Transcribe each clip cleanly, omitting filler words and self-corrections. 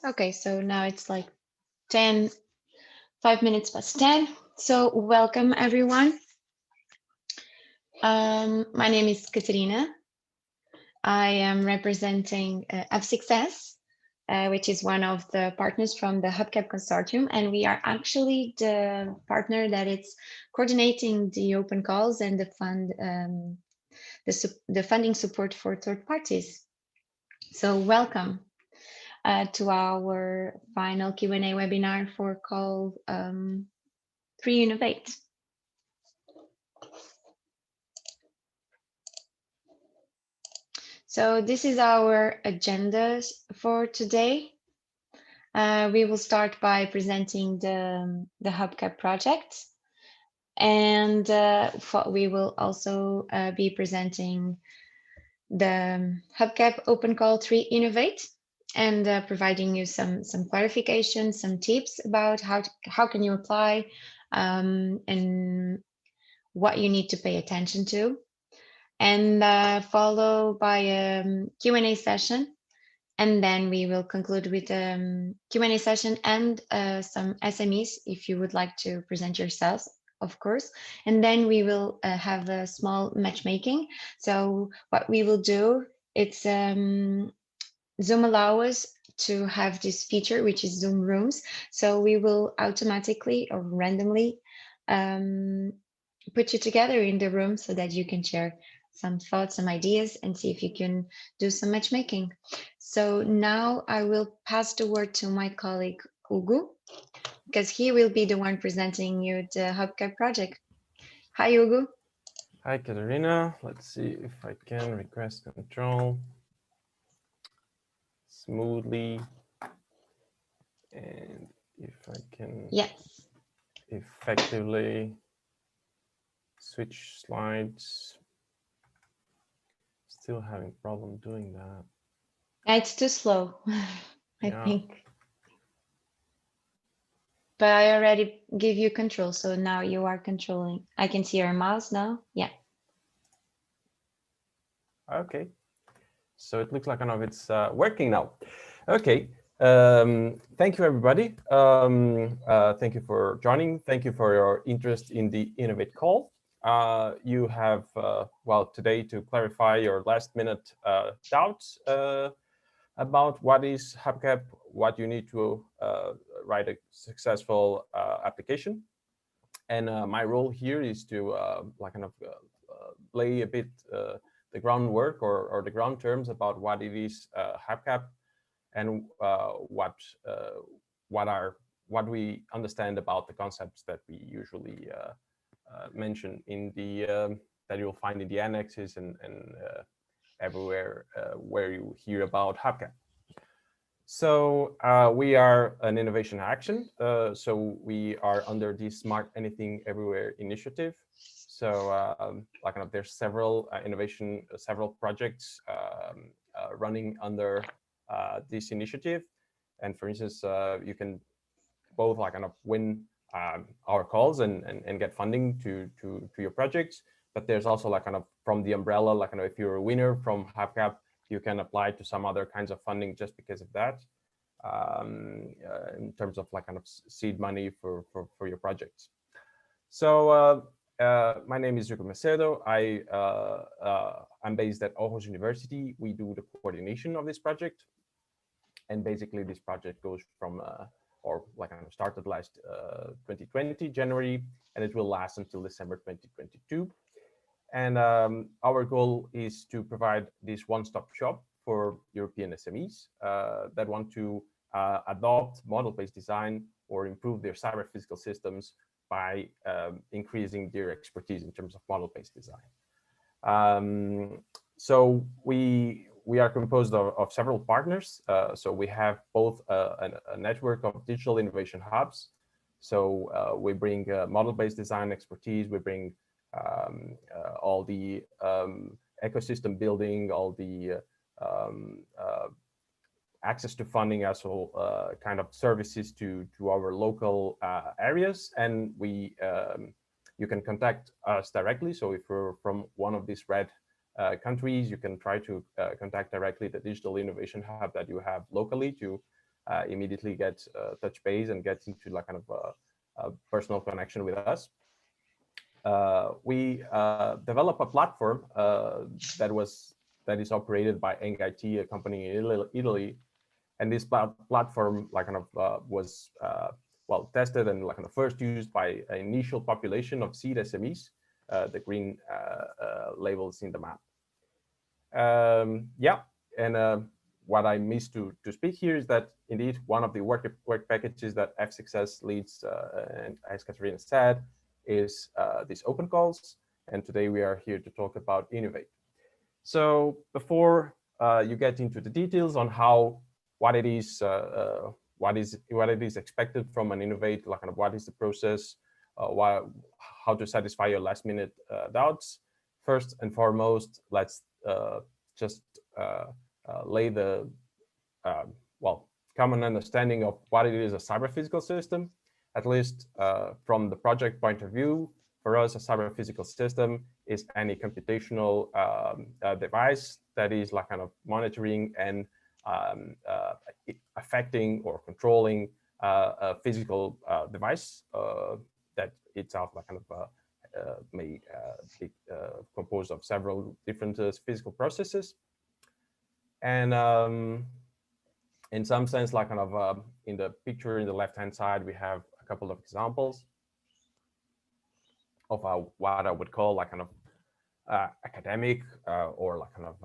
Okay, so now it's like 10, 5 minutes past 10. So welcome everyone. My name is Katerina. I am representing F6S, which is one of the partners from the HUBCAP consortium. And we are actually the partner that is coordinating the open calls and the the funding support for third parties. So welcome. To our final Q&A webinar for call 3 Innovate. So this is our agenda for today. We will start by presenting the HUBCAP project. And we will also be presenting the HUBCAP Open Call 3 Innovate, and providing you some clarification, some tips about how can you apply and what you need to pay attention to, and follow by a Q&A session. And then we will conclude with a Q&A session and some SMEs if you would like to present yourselves, of course. And then we will have a small matchmaking. So what we will do, it's Zoom allow us to have this feature, which is Zoom Rooms. So we will automatically or randomly put you together in the room so that you can share some thoughts, some ideas, and see if you can do some matchmaking. So now I will pass the word to my colleague, Hugo, because he will be the one presenting you the HUBCAP project. Hi, Hugo. Hi, Katerina. Let's see if I can request control smoothly. And if I can effectively switch slides. Still having problem doing that. It's too slow, I think. But I already give you control, so now you are controlling. I can see your mouse now. Yeah. Okay. So it looks like I know it's working now. Okay. Thank you, everybody. Thank you for joining. Thank you for your interest in the Innovate call. You have, well, today to clarify your last minute doubts about what is HUBCAP, what you need to write a successful application. And my role here is to lay a bit the groundwork or the ground terms about what it is HUBCAP and what we understand about the concepts that we usually mention in the that you'll find in the annexes and everywhere where you hear about HUBCAP. So we are an innovation action. So we are under the Smart Anything Everywhere initiative. So there's several several projects running under this initiative. And for instance, you can both win our calls and get funding to your projects. But there's also from the umbrella, if you're a winner from HUBCAP, you can apply to some other kinds of funding just because of that, in terms of seed money for your projects. So my name is Hugo Macedo. I'm based at Aarhus University. We do the coordination of this project. And basically this project goes from, started last 2020, January, and it will last until December 2022. And our goal is to provide this one-stop shop for European SMEs that want to adopt model-based design or improve their cyber physical systems by increasing their expertise in terms of model-based design. So we are composed of several partners. So we have both a network of digital innovation hubs. So we bring model-based design expertise. We bring all the ecosystem building, all the access to funding, as well kind of services to our local areas. And we you can contact us directly. So if you're from one of these red countries, you can try to contact directly the digital innovation hub that you have locally to immediately get touch base and get into like kind of a personal connection with us. We developed a platform that is operated by NGIT, a company in Italy, and this platform like kind of was well tested and like kind of first used by an initial population of seed SMEs, the green labels in the map. Yeah, and what I missed to speak here is that indeed one of the work packages that F6S leads, and as Katerina said, is these open calls. And today we are here to talk about INNOVATE. So before you get into the details on what it is expected from an INNOVATE, like kind of what is the process, how to satisfy your last minute doubts. First and foremost, let's just lay the common understanding of what it is a cyber physical system, at least from the project point of view. For us, a cyber physical system is any computational device that is like kind of monitoring and affecting or controlling a physical device that itself like kind of may be composed of several different physical processes. And in some sense, like kind of in the picture in the left-hand side, we have a couple of examples of what I would call like kind of academic or like kind of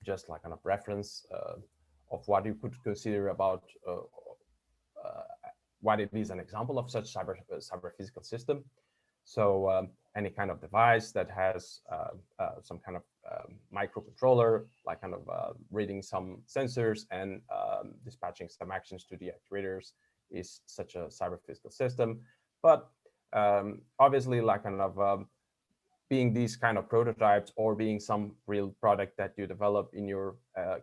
just like kind of reference of what you could consider about what it is an example of such cyber physical system. So any kind of device that has some kind of microcontroller, like kind of reading some sensors and dispatching some actions to the actuators is such a cyber physical system. But obviously, like kind of being these kind of prototypes or being some real product that you develop in your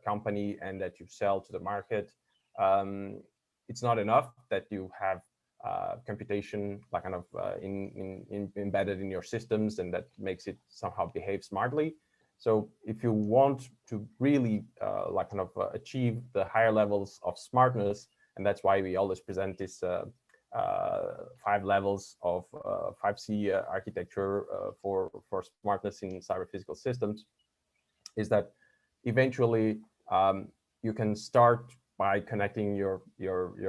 company and that you sell to the market, it's not enough that you have computation like kind of embedded in your systems and that makes it somehow behave smartly. So if you want to really like kind of achieve the higher levels of smartness, and that's why we always present this 5 levels of 5C architecture for smartness in cyber physical systems, is that eventually you can start by connecting your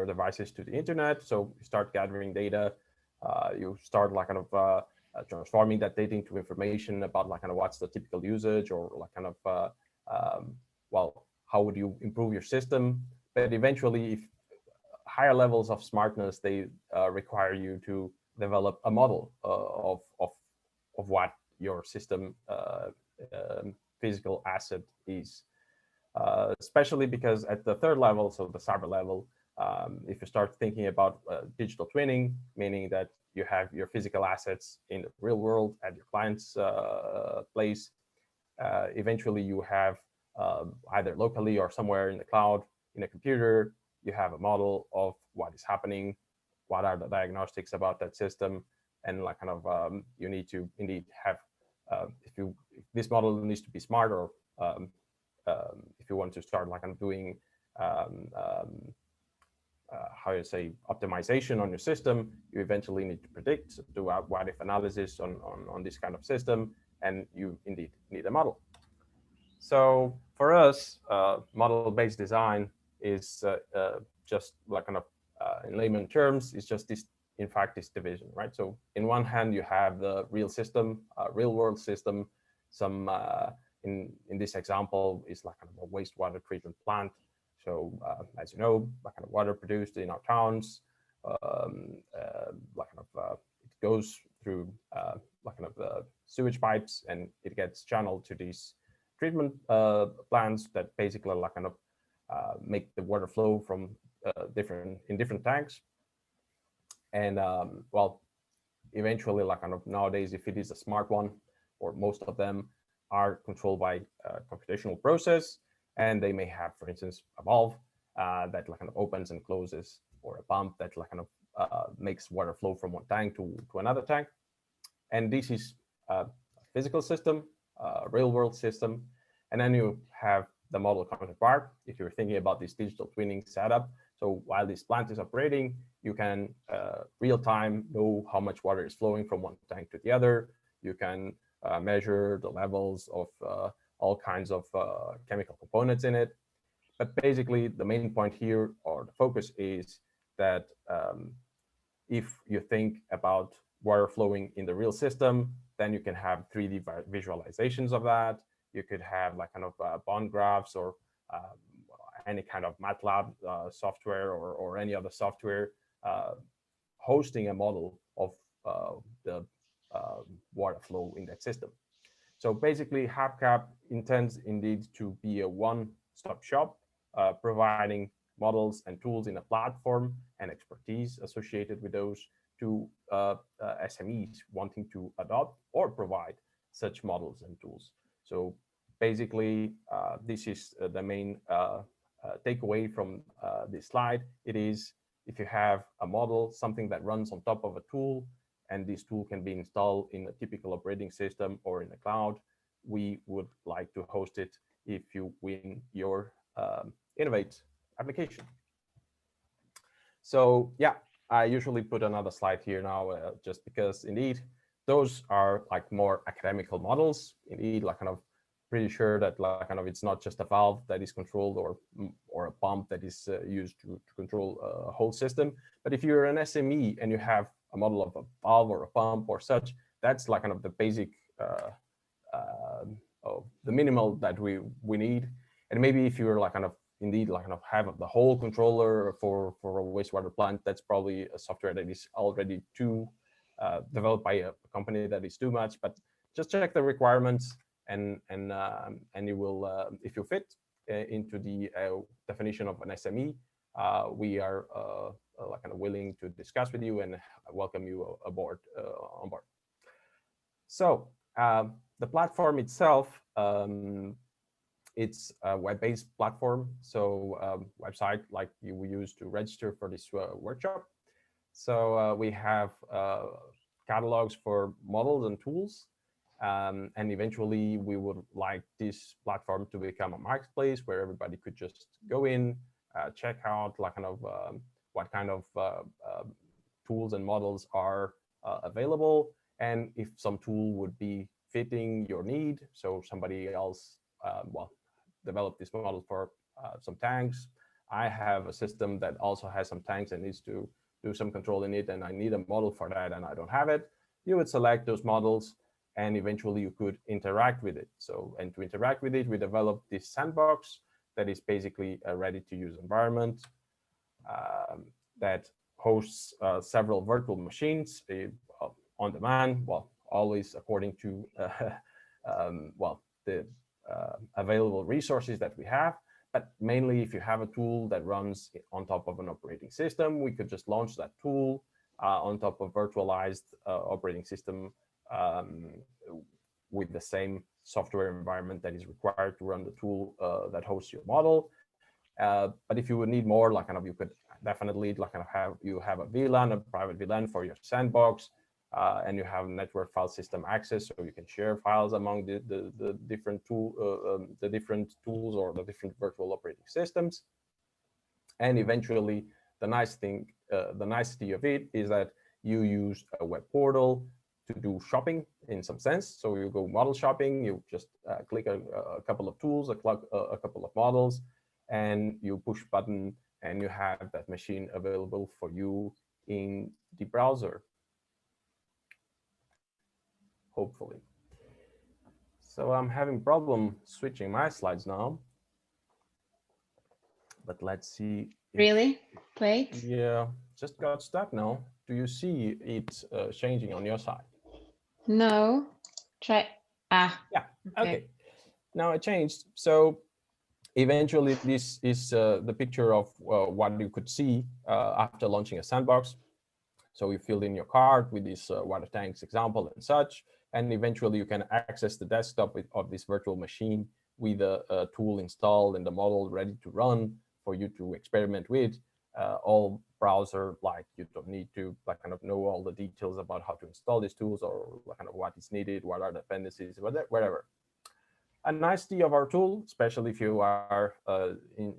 devices to the internet. So you start gathering data, you start like kind of transforming that data into information about like kind of what's the typical usage or like kind of well, how would you improve your system? But eventually, if higher levels of smartness, they require you to develop a model of what your system physical asset is. Especially because at the third level, so the cyber level, if you start thinking about digital twinning, meaning that you have your physical assets in the real world at your client's place, eventually you have either locally or somewhere in the cloud, in a computer, you have a model of what is happening, what are the diagnostics about that system, and like kind of you need to indeed have, if this model needs to be smart, or if you want to start like I'm doing how you say optimization on your system, you eventually need to predict, do a what if analysis on this kind of system, and you indeed need a model. So for us, model-based design is just like kind of in layman terms, it's just this, in fact, this division, right? So in one hand, you have the real system, real world system. Some in this example is like kind of a wastewater treatment plant. So as you know, like kind of water produced in our towns, like kind of it goes through like kind of sewage pipes, and it gets channeled to these treatment plants that basically like kind of make the water flow from different tanks. And well, eventually, like kind of nowadays, if it is a smart one, or most of them are controlled by a computational process, and they may have, for instance, a valve that like kind of opens and closes, or a pump that like kind of makes water flow from one tank to another tank. And this is a physical system, a real world system. And then you have the model counterpart. If you're thinking about this digital twinning setup, so while this plant is operating, you can real time know how much water is flowing from one tank to the other. You can measure the levels of all kinds of chemical components in it. But basically, the main point here, or the focus, is that if you think about water flowing in the real system, then you can have 3D visualizations of that. You could have like kind of bond graphs or any kind of MATLAB software or any other software hosting a model of the water flow in that system. So basically, HUBCAP intends indeed to be a one-stop shop, providing models and tools in a platform and expertise associated with those to SMEs wanting to adopt or provide such models and tools. So basically, this is the main takeaway from this slide. It is, if you have a model, something that runs on top of a tool, and this tool can be installed in a typical operating system or in the cloud, we would like to host it if you win your INNOVATE application. So yeah, I usually put another slide here now, just because indeed those are like more academical models. Indeed, like kind of pretty sure that like kind of it's not just a valve that is controlled or a pump that is used to control a whole system. But if you're an SME and you have a model of a valve or a pump or such, that's like kind of the basic the minimal that we need. And maybe if you're like kind of indeed like kind of have the whole controller for a wastewater plant, that's probably a software that is already too developed by a company that is too much. But just check the requirements, and you will, if you fit into the definition of an SME, we are like kind of willing to discuss with you and welcome you aboard on board. So the platform itself, it's a web-based platform, so website like you will use to register for this workshop. So we have catalogs for models and tools, and eventually we would like this platform to become a marketplace where everybody could just go in, check out like kind of what kind of tools and models are available, and if some tool would be fitting your need. So somebody else, well, developed this model for some tanks. I have a system that also has some tanks and needs to do some control in it, and I need a model for that, and I don't have it. You would select those models, and eventually you could interact with it. So, and to interact with it, we developed this sandbox that is basically a ready-to-use environment that hosts several virtual machines on demand, well, always according to well, the available resources that we have. But mainly, if you have a tool that runs on top of an operating system, we could just launch that tool on top of virtualized operating system with the same software environment that is required to run the tool that hosts your model. But if you would need more, like kind of, you could definitely like kind of have a VLAN, a private VLAN for your sandbox, and you have network file system access, so you can share files among the different tools or the different virtual operating systems. And eventually, the nicety of it is that you use a web portal to do shopping in some sense. So you go model shopping, you just click a couple of tools, a couple of models, and you push button, and you have that machine available for you in the browser, hopefully. So I'm having problem switching my slides now, but let's see. Really? Wait. Yeah, just got stuck now. Do you see it changing on your side? No. Try. Ah. Yeah. Okay. Now it changed. So eventually, this is the picture of what you could see after launching a sandbox. So you filled in your card with this water tanks example and such, and eventually you can access the desktop of this virtual machine with a tool installed and the model ready to run for you to experiment with. All browser, like you don't need to like kind of know all the details about how to install these tools or kind of what is needed, what are the dependencies, whatever. A nicety of our tool, especially if you are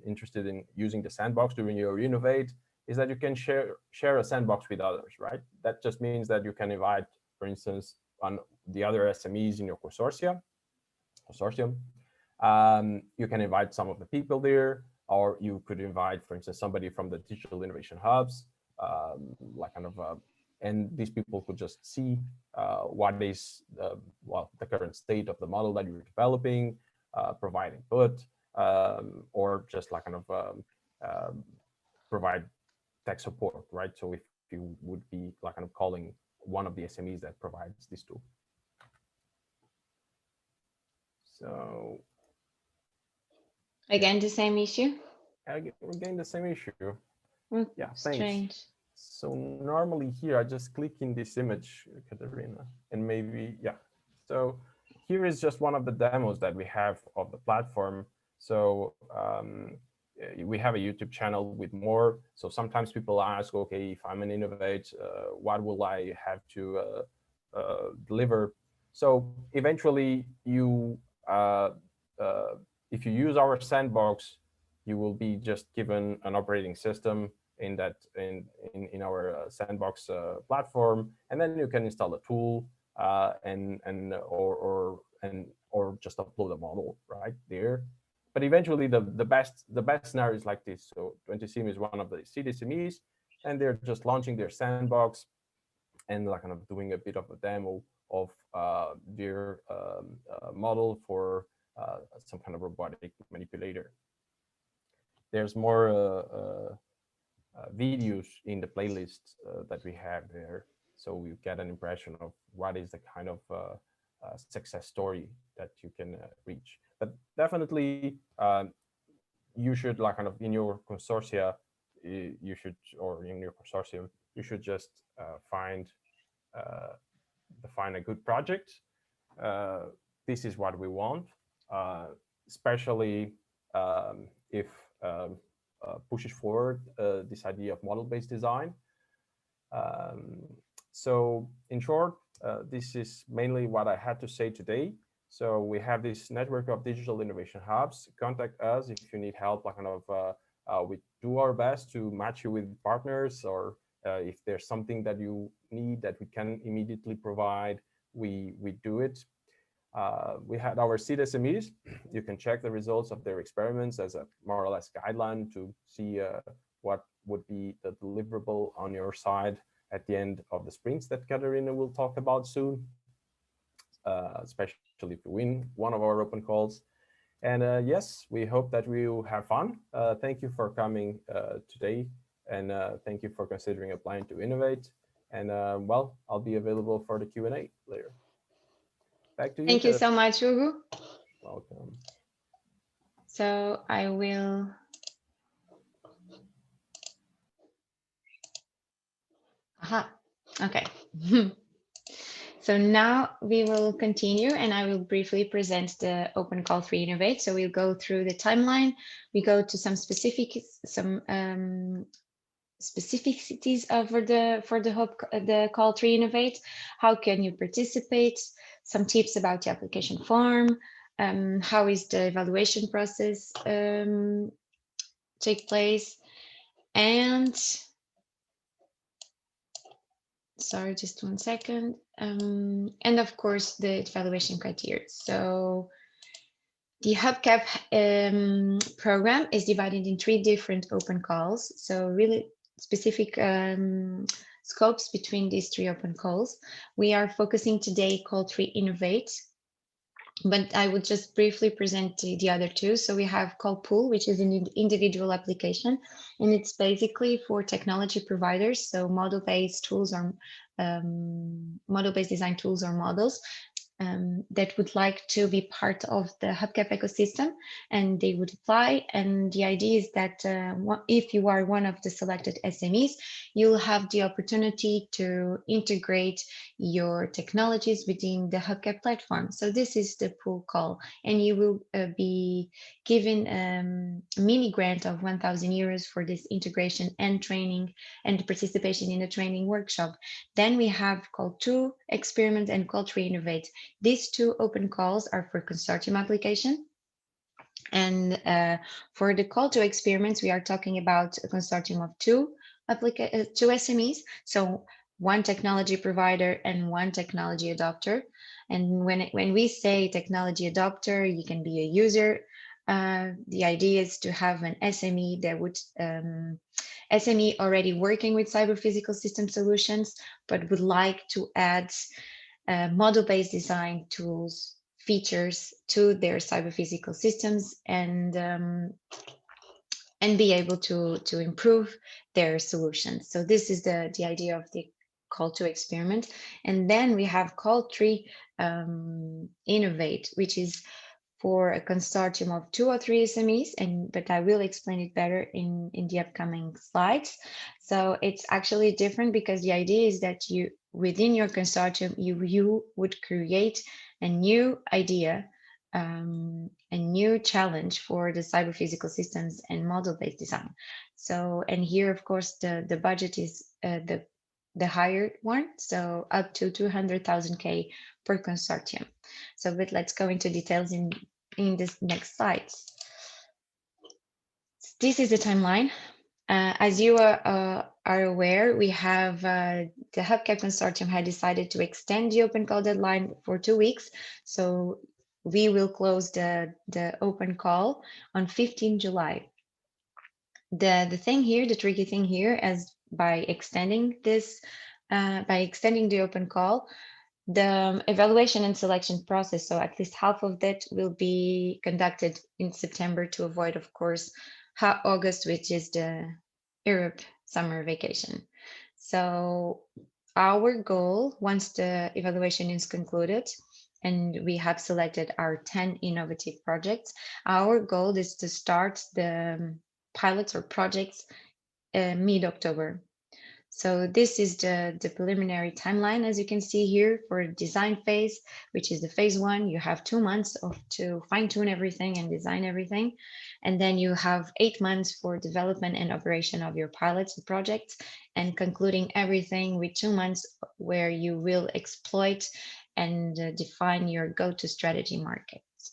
interested in using the sandbox during your Innovate, is that you can share a sandbox with others, right? That just means that you can invite, for instance, on the other SMEs in your consortium. You can invite some of the people there, or you could invite, for instance, somebody from the digital innovation hubs, like kind of, and these people could just see what is the current state of the model that you're developing, provide input, or just like kind of provide tech support, right? So if you would be like kind of calling one of the SMEs that provides this tool. So again, the same issue. We're getting the same issue. Yeah, thanks. Strange. So normally here, I just click in this image, Katerina, and maybe, yeah. So here is just one of the demos that we have of the platform. So we have a YouTube channel with more. So sometimes people ask, okay, if I'm an Innovate, what will I have to deliver? So eventually you, if you use our sandbox, you will be just given an operating system in that in our sandbox platform, and then you can install a tool or just upload a model right there. But eventually, the best scenario is like this. So 20Sim is one of the CDSMEs, and they're just launching their sandbox and like kind of doing a bit of a demo of their model for some kind of robotic manipulator. There's more videos in the playlist that we have there, so we get an impression of what is the kind of success story that you can reach. But definitely, you should like kind of in your consortia, you should, or in your consortium, you should just define a good project. This is what we want, especially if pushes forward this idea of model-based design. So in short, this is mainly what I had to say today. So we have this network of digital innovation hubs. Contact us if you need help. Like kind of, we do our best to match you with partners, or if there's something that you need that we can immediately provide, we do it. We had our seed SMEs. You can check the results of their experiments as a more or less guideline to see what would be the deliverable on your side at the end of the sprints that Katerina will talk about soon, especially if you win one of our open calls. And yes, we hope that we will have fun. Thank you for coming today, and thank you for considering applying to Innovate. And well, I'll be available for the Q&A later. Back to you. Thank you so much, Hugo. Welcome. So I will. Aha, okay. So now we will continue, and I will briefly present the open call for Innovate. So we'll go through the timeline. We go to some specificities over the call to Innovate. How can you participate? Some tips about the application form. How is the evaluation process take place? And sorry, just 1 second. And of course, the evaluation criteria. So the HUBCAP program is divided in 3 different open calls. So really specific scopes between these 3 open calls. We are focusing today call 3 Innovate, but I would just briefly present the other 2. So we have call pool, which is an individual application, and it's basically for technology providers. So model-based tools or model-based design tools or models that would like to be part of the HUBCAP ecosystem, and they would apply. And the idea is that if you are one of the selected SMEs, you'll have the opportunity to integrate your technologies within the HUBCAP platform. So this is the pool call, and you will be given a mini grant of 1,000 euros for this integration and training and participation in the training workshop. Then we have call 2 experiment and call 3 Innovate. These 2 open calls are for consortium application. And for the call to experiments, we are talking about a consortium of 2 SMEs. So 1 technology provider and 1 technology adopter. And when we say technology adopter, you can be a user. The idea is to have an SME that would SME already working with cyber physical system solutions, but would like to add model-based design tools, features to their cyber physical systems, and be able to improve their solutions. So this is the idea of the call to experiment. And then we have call 3, innovate, which is for a consortium of 2 or 3 SMEs, but I will explain it better in the upcoming slides. So it's actually different because the idea is that you, within your consortium, you would create a new idea, a new challenge for the cyber physical systems and model-based design. So, and here, of course, the budget is the higher one, so up to 200,000 K per consortium. So, but let's go into details in this next slides. This is the timeline. As you are aware, we have the HUBCAP consortium had decided to extend the open call deadline for 2 weeks. So we will close the open call on 15 July. The thing here, the tricky thing here, as by extending this, by extending the open call, the evaluation and selection process, so at least half of that will be conducted in September to avoid, of course, August, which is the Europe summer vacation. So our goal, once the evaluation is concluded and we have selected our 10 innovative projects, our goal is to start the pilots or projects mid-October. So this is the preliminary timeline, as you can see here, for design phase, which is the phase 1. You have 2 months to fine-tune everything and design everything. And then you have 8 months for development and operation of your pilots and projects, and concluding everything with 2 months where you will exploit and define your go-to strategy markets.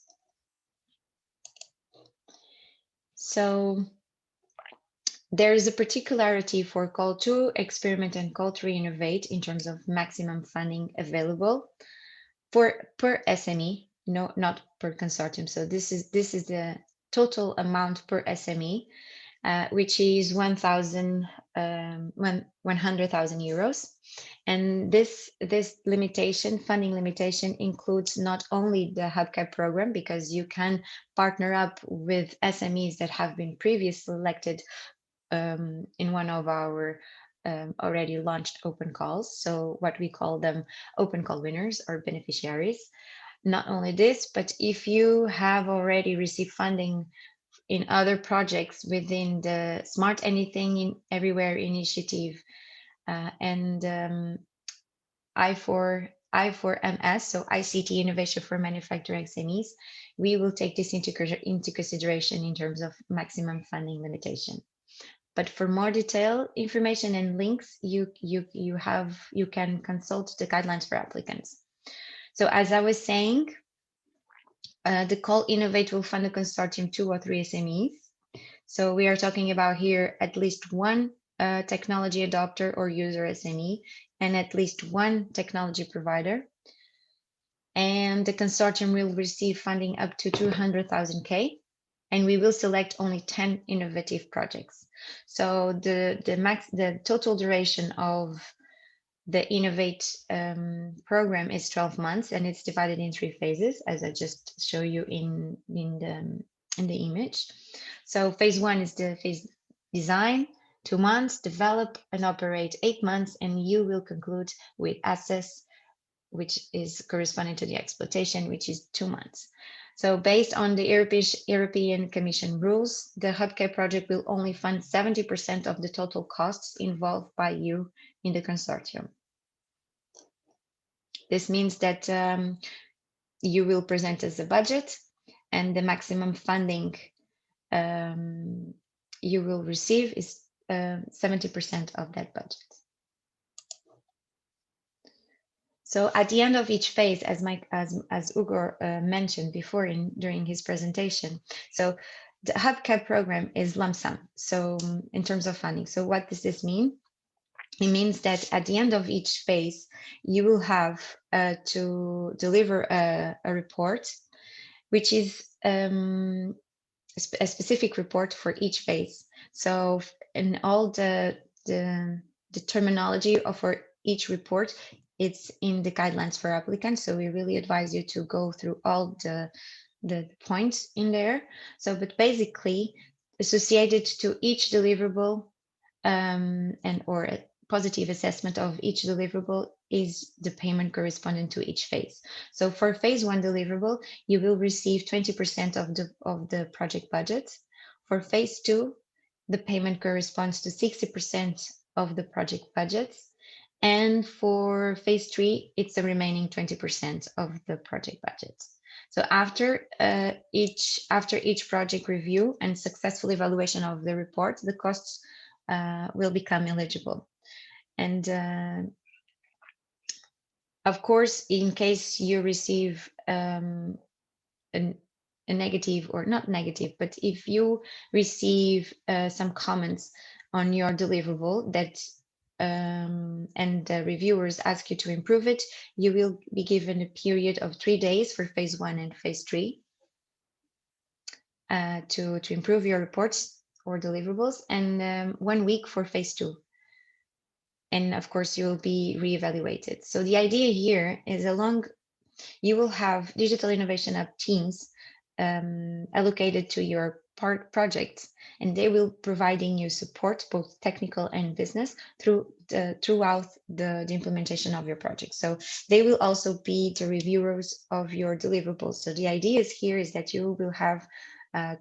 So there is a particularity for call 2 experiment and call 3 innovate in terms of maximum funding available per SME, no, not per consortium. So this is the total amount per SME, which is 100,000 euros. And this limitation, funding limitation, includes not only the HUBCAP program, because you can partner up with SMEs that have been previously selected in one of our already launched open calls. So what we call them open call winners or beneficiaries. Not only this, but if you have already received funding in other projects within the Smart Anything Everywhere initiative and I4MS, so ICT Innovation for Manufacturing SMEs, we will take this into consideration in terms of maximum funding limitation. But for more detailed information and links, you can consult the guidelines for applicants. So as I was saying, the call Innovate will fund a consortium 2 or 3 SMEs. So we are talking about here at least 1 technology adopter or user SME and at least 1 technology provider. And the consortium will receive funding up to 200,000 K. And we will select only 10 innovative projects. So the total duration of the Innovate program is 12 months, and it's divided in 3 phases, as I just show you in the image. So phase 1 is the phase design, 2 months, develop and operate 8 months, and you will conclude with assess, which is corresponding to the exploitation, which is 2 months. So based on the European Commission rules, the HUBCAP project will only fund 70% of the total costs involved by you in the consortium. This means that you will present us a budget, and the maximum funding you will receive is 70% of that budget. So at the end of each phase, as Ugo mentioned before during his presentation, so the HUBCAP program is lump sum. So in terms of funding, so what does this mean? It means that at the end of each phase, you will have to deliver a report, which is a specific report for each phase. So in all the terminology for each report, it's in the guidelines for applicants. So we really advise you to go through all the points in there. So, but basically associated to each deliverable and or a positive assessment of each deliverable is the payment corresponding to each phase. So for phase 1 deliverable, you will receive 20% of the project budget. For phase 2, the payment corresponds to 60% of the project budget. And for phase 3, it's the remaining 20% of the project budget. So after each project review and successful evaluation of the report, the costs will become eligible. And of course, in case you receive a negative, or not negative, but if you receive some comments on your deliverable that and the reviewers ask you to improve it, you will be given a period of 3 days for phase 1 and phase 3 to improve your reports or deliverables, and 1 week for phase 2. And of course, you will be reevaluated. So the idea here is you will have digital innovation hub teams allocated to your projects, and they will providing you support, both technical and business, throughout the implementation of your project. So they will also be the reviewers of your deliverables. So the idea here is that you will have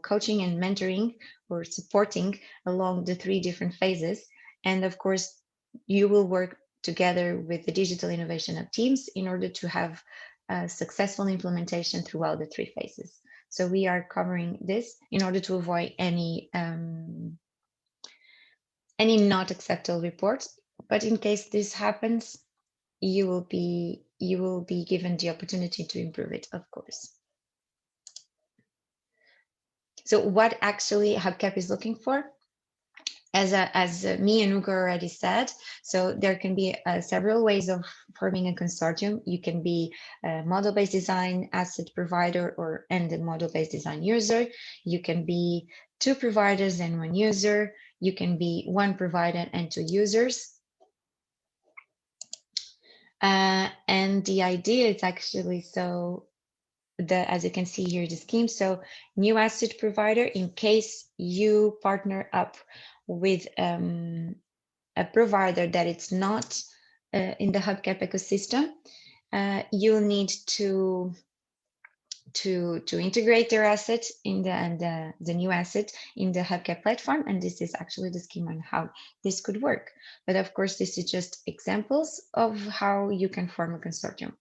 coaching and mentoring or supporting along the 3 different phases. And of course, you will work together with the digital innovation hub teams in order to have a successful implementation throughout the 3 phases. So we are covering this in order to avoid any not acceptable reports. But in case this happens, you will be given the opportunity to improve it, of course. So what actually HUBCAP is looking for? As me and Ugo already said, so there can be several ways of forming a consortium. You can be a model-based design asset provider and a model-based design user. You can be 2 providers and 1 user. You can be 1 provider and 2 users. And the idea is actually, so as you can see here, the scheme. So new asset provider, in case you partner up with a provider that it's not in the HUBCAP ecosystem, you'll need to integrate their asset in the new asset in the HUBCAP platform. And this is actually the scheme on how this could work. But of course, this is just examples of how you can form a consortium.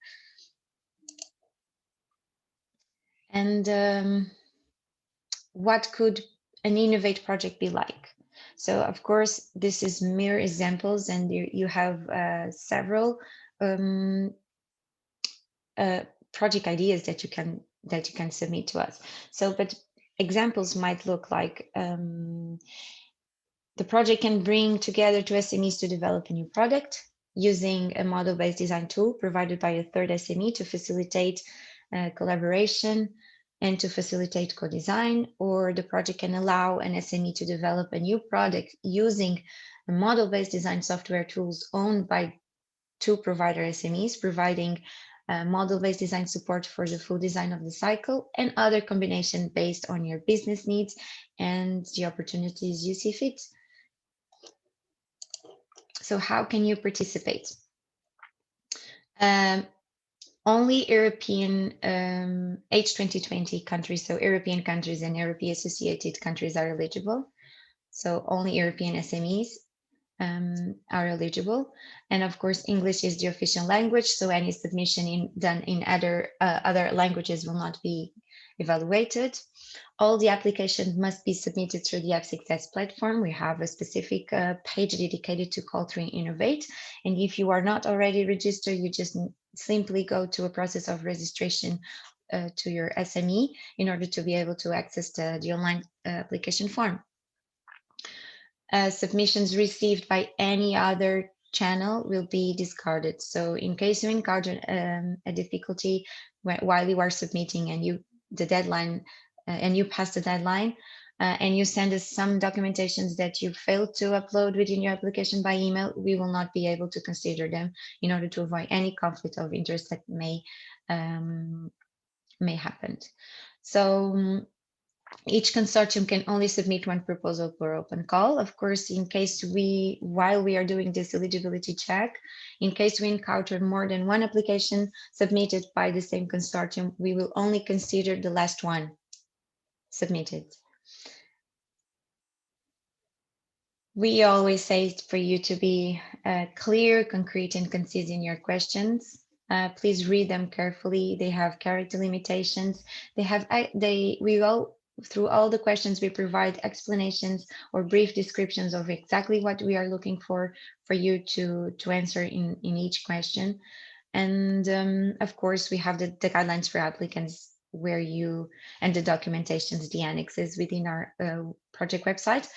And what could an INNOVATE project be like? So of course, this is mere examples, and you have several project ideas that you can submit to us. So, but examples might look like the project can bring together 2 SMEs to develop a new product using a model-based design tool provided by a third SME to facilitate collaboration and to facilitate co-design. Or the project can allow an SME to develop a new product using a model-based design software tools owned by 2 provider SMEs, providing model-based design support for the full design of the cycle, and other combination based on your business needs and the opportunities you see fit. So how can you participate? Only European H2020 countries, so European countries and European associated countries are eligible. So only European SMEs are eligible. And of course, English is the official language, so any submission done in other languages will not be evaluated. All the applications must be submitted through the Success platform. We have a specific page dedicated to culture and innovate. And if you are not already registered, you just simply go to a process of registration to your SME in order to be able to access the online application form. Submissions received by any other channel will be discarded. So in case you encounter a difficulty while you are submitting and the deadline and you pass the deadline and you send us some documentations that you failed to upload within your application by email, we will not be able to consider them in order to avoid any conflict of interest that may happen. So each consortium can only submit one proposal per open call. Of course, in case while we are doing this eligibility check, in case we encounter more than one application submitted by the same consortium, we will only consider the last one submitted. We always say for you to be clear, concrete, and concise in your questions. Please read them carefully. They have character limitations. Through all the questions, we provide explanations or brief descriptions of exactly what we are looking for you to answer in each question. And of course, we have the guidelines for applicants and the documentations, the annexes within our project website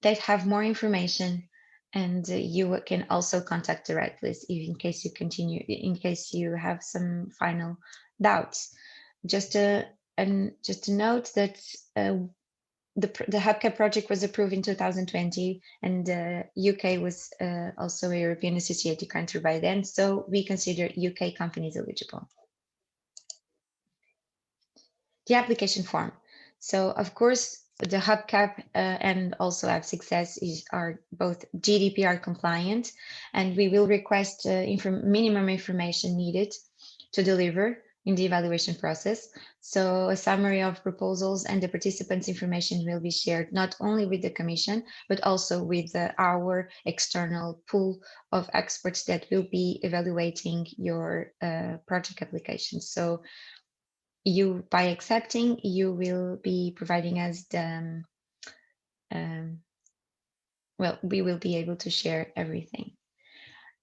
that have more information, and you can also contact directly in case you have some final doubts. Just a note that the HUBCAP project was approved in 2020, and UK was also a European associated country by then, so we consider UK companies eligible. The application form. So of course, the HUBCAP and also App6S are both GDPR compliant, and we will request minimum information needed to deliver in the evaluation process. So a summary of proposals and the participants' information will be shared not only with the Commission, but also with our external pool of experts that will be evaluating your project application. So by accepting, you will be providing us we will be able to share everything.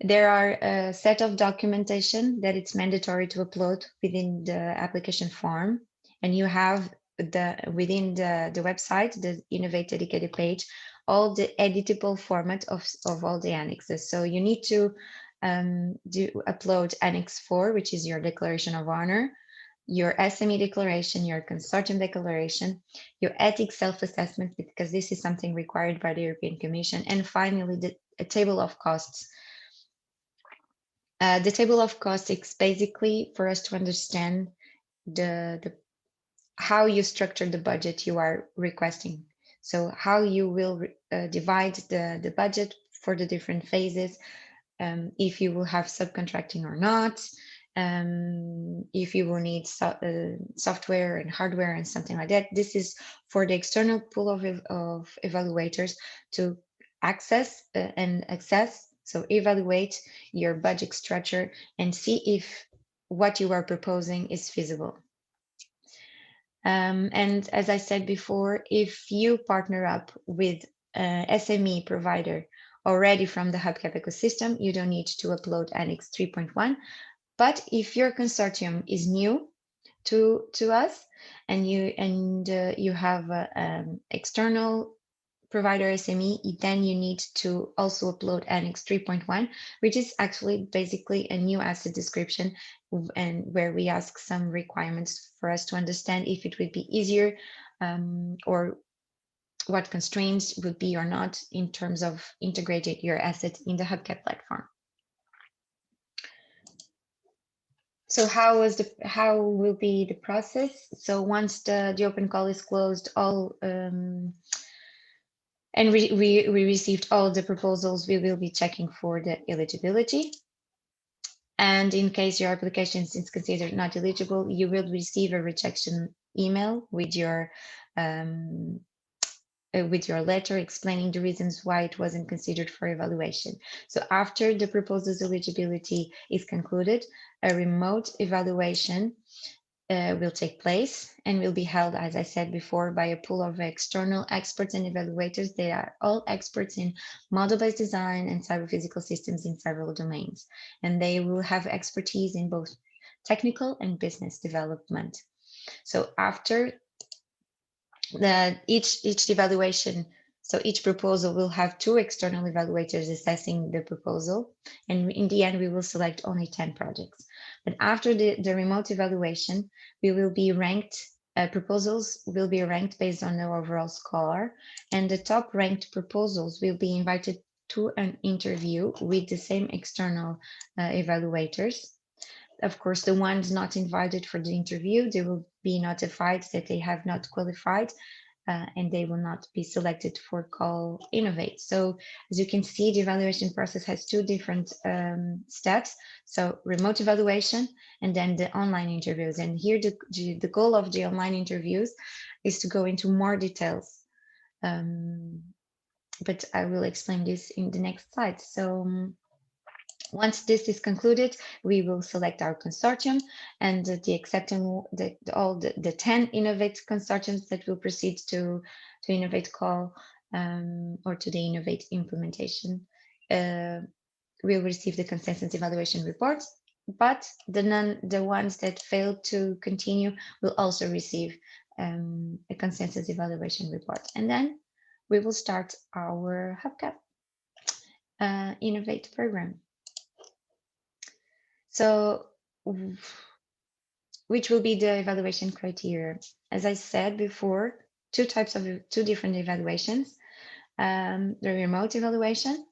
There are a set of documentation that it's mandatory to upload within the application form, and you have within the website, the INNOVATE dedicated page, all the editable format of all the annexes. So you need to upload Annex 4, which is your declaration of honor, your SME declaration, your consortium declaration, your ethics self-assessment, because this is something required by the European Commission, and finally a table of costs. The table of costs is basically for us to understand how you structure the budget you are requesting. So how you will divide the budget for the different phases, if you will have subcontracting or not, if you will need software and hardware and something like that. This is for the external pool of evaluators to access and assess. So evaluate your budget structure and see if what you are proposing is feasible. And as I said before, if you partner up with an SME provider already from the HUBCAP ecosystem, you don't need to upload Annex 3.1. But if your consortium is new to us and you have an external provider SME, then you need to also upload Annex 3.1, which is actually basically a new asset description, and where we ask some requirements for us to understand if it would be easier or what constraints would be or not in terms of integrating your asset in the HUBCAP platform. So how will be the process? So once the open call is closed, and we received all the proposals, we will be checking for the eligibility. And in case your application is considered not eligible, you will receive a rejection email with your letter explaining the reasons why it wasn't considered for evaluation. So after the proposal's eligibility is concluded, a remote evaluation will take place and will be held, as I said before, by a pool of external experts and evaluators. They are all experts in model-based design and cyber-physical systems in several domains, and they will have expertise in both technical and business development. So after each evaluation, so each proposal will have 2 external evaluators assessing the proposal, and in the end we will select only 10 projects. But after the remote evaluation, we will be ranked, proposals will be ranked based on the overall score, and the top ranked proposals will be invited to an interview with the same external evaluators. Of course, the ones not invited for the interview, they will be notified that they have not qualified, and they will not be selected for call Innovate. So as you can see, the evaluation process has 2 different steps. So remote evaluation and then the online interviews. And here the goal of the online interviews is to go into more details. But I will explain this in the next slide. So once this is concluded, we will select our consortium and the accepting all the 10 Innovate consortiums that will proceed to Innovate call or to the Innovate implementation will receive the consensus evaluation reports, but the ones that fail to continue will also receive a consensus evaluation report. And then we will start our HUBCAP Innovate program. So which will be the evaluation criteria? As I said before, 2 different evaluations, the remote evaluation.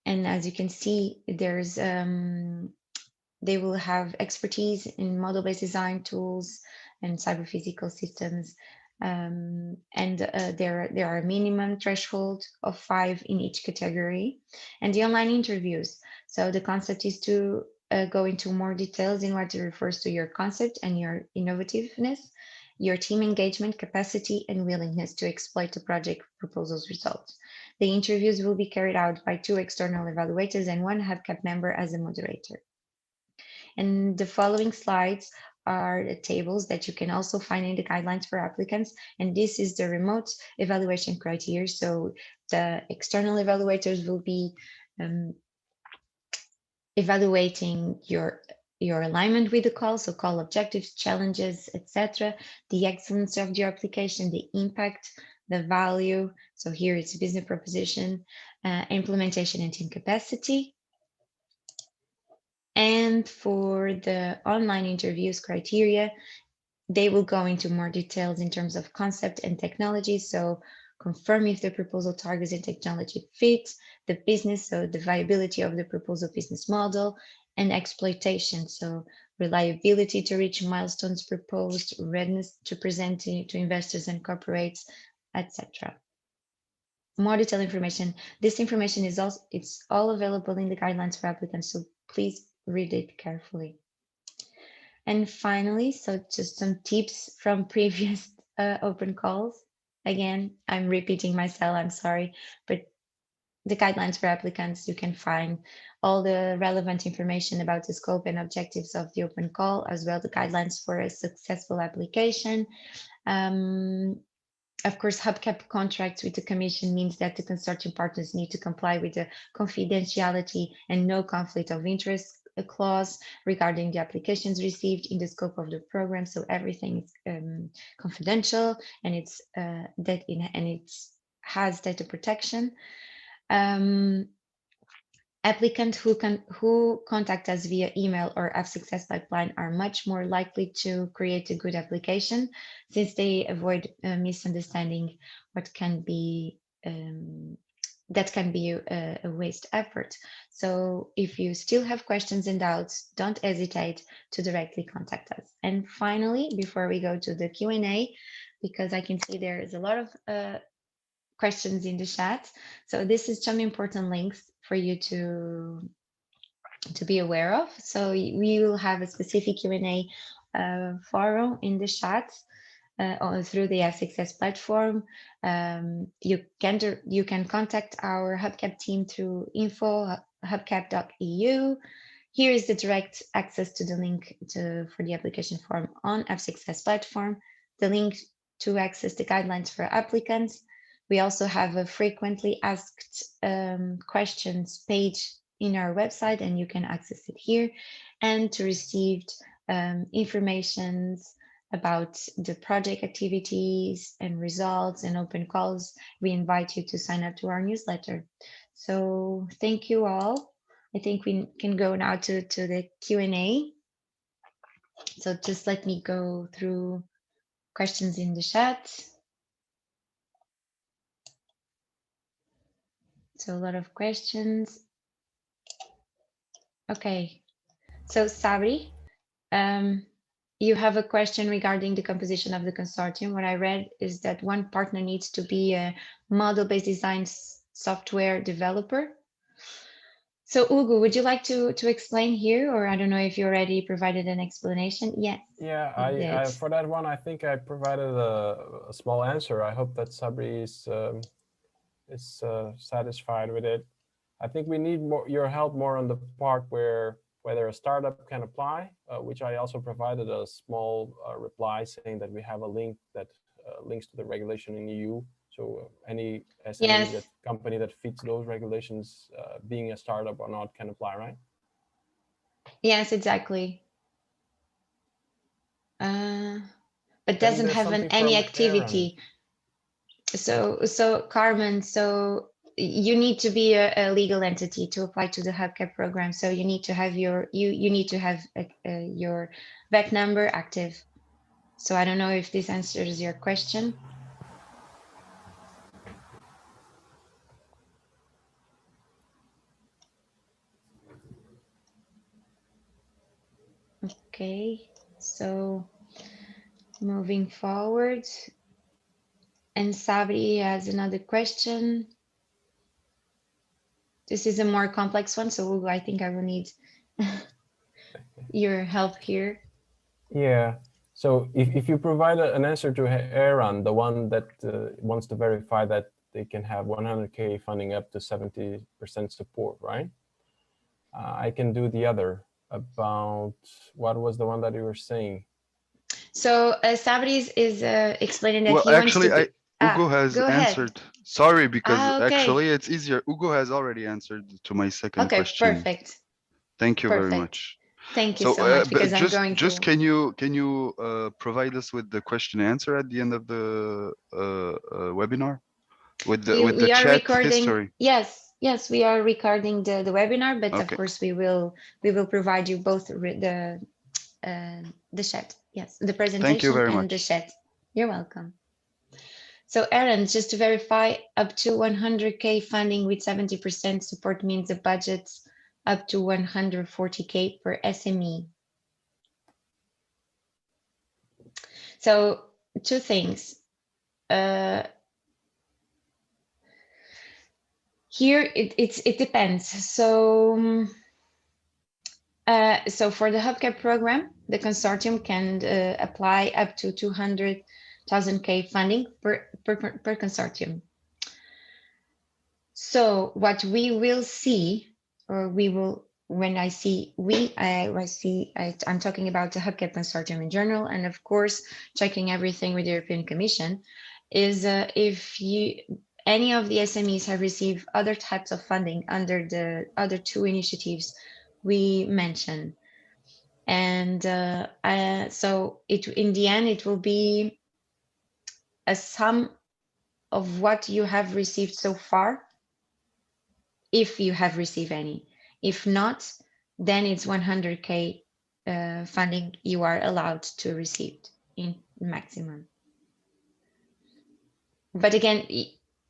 And as you can see, there's they will have expertise in model-based design tools and cyber-physical systems. And there are a minimum threshold of 5 in each category. And the online interviews. So the concept is to go into more details in what refers to your concept and your innovativeness, your team engagement capacity, and willingness to exploit the project proposal's results. The interviews will be carried out by 2 external evaluators and 1 HUBCAP member as a moderator. And the following slides are the tables that you can also find in the guidelines for applicants. And this is the remote evaluation criteria. So the external evaluators will be evaluating your alignment with the call, so call objectives, challenges, etc., the excellence of your application, the impact, the value. So here it's business proposition, implementation and team capacity. And for the online interviews criteria, they will go into more details in terms of concept and technology. So confirm if the proposal targets and technology fit, the business, so the viability of the proposal business model, and exploitation, so reliability to reach milestones proposed, readiness to present to investors and corporates, etc. More detailed information. This information is also, it's all available in the guidelines for applicants, so please read it carefully. And finally, so just some tips from previous open calls. Again, I'm repeating myself, I'm sorry, but the guidelines for applicants, you can find all the relevant information about the scope and objectives of the open call, as well the guidelines for a successful application. Of course, HUBCAP contracts with the Commission means that the consortium partners need to comply with the confidentiality and no conflict of interest clause regarding the applications received in the scope of the program. So everything is confidential, and it has data protection. Applicants who contact us via email or have success pipeline are much more likely to create a good application, since they avoid misunderstanding what can be that can be a waste effort. So if you still have questions and doubts, don't hesitate to directly contact us. And finally, before we go to the Q&A, because I can see there is a lot of questions in the chat. So this is some important links for you to be aware of. So we will have a specific Q&A forum in the chat through the Success platform. You can contact our HUBCAP team through info@hubcap.eu. Here is the direct access to the link for the application form on F6S platform, the link to access the guidelines for applicants. We also have a frequently asked questions page in our website, and you can access it here. And to receive informations about the project activities and results and open calls, we invite you to sign up to our newsletter. So thank you all. I think we can go now to the Q&A. So just let me go through questions in the chat. So a lot of questions. Okay, so Sabri, you have a question regarding the composition of the consortium. What I read is that one partner needs to be a model-based design software developer. So Ugo, would you like to explain here, or I don't know if you already provided an explanation? Yes. Yeah, I for that one, I think I provided a small answer. I hope that Sabri is satisfied with it. I think we need your help more on the part where whether a startup can apply, which I also provided a small reply saying that we have a link that links to the regulation in EU. So any SME, yes, that company that fits those regulations, being a startup or not, can apply, right? Yes, exactly. But doesn't have any activity. So Carmen, so you need to be a legal entity to apply to the HUBCAP program. So you need to have your your VEC number active. So I don't know if this answers your question. Okay, so moving forward. And Sabri has another question. This is a more complex one, so I think I will need your help here. Yeah. So if you provide an answer to Aaron, the one that wants to verify that they can have 100K funding up to 70% support, right? I can do the other about, what was the one that you were saying? So Sabri is explaining that well, he actually, wants to Ugo has answered. Sorry, because okay. actually it's easier. Ugo has already answered to my second question. Perfect. Thank you very much. Thank you so much, because just, I'm going just can you provide us with the question and answer at the end of the webinar with the chat recording, history? Yes, we are recording the webinar, but okay. Of course we will provide you both the chat. Yes, the presentation. Thank you very and much. The chat. You're welcome. So Aaron, just to verify, up to 100K funding with 70% support means the budget's up to 140K per SME. So two things. Here it depends. So so for the HUBCAP program, the consortium can apply up to 200,000K funding per consortium. So what we will see, or we will, when I see I'm talking about the HUBCAP consortium in general, and of course checking everything with the European Commission, is if any of the SMEs have received other types of funding under the other two initiatives we mentioned. And so in the end, it will be a sum of what you have received so far, if you have received any. If not, then it's 100K funding you are allowed to receive in maximum. But again,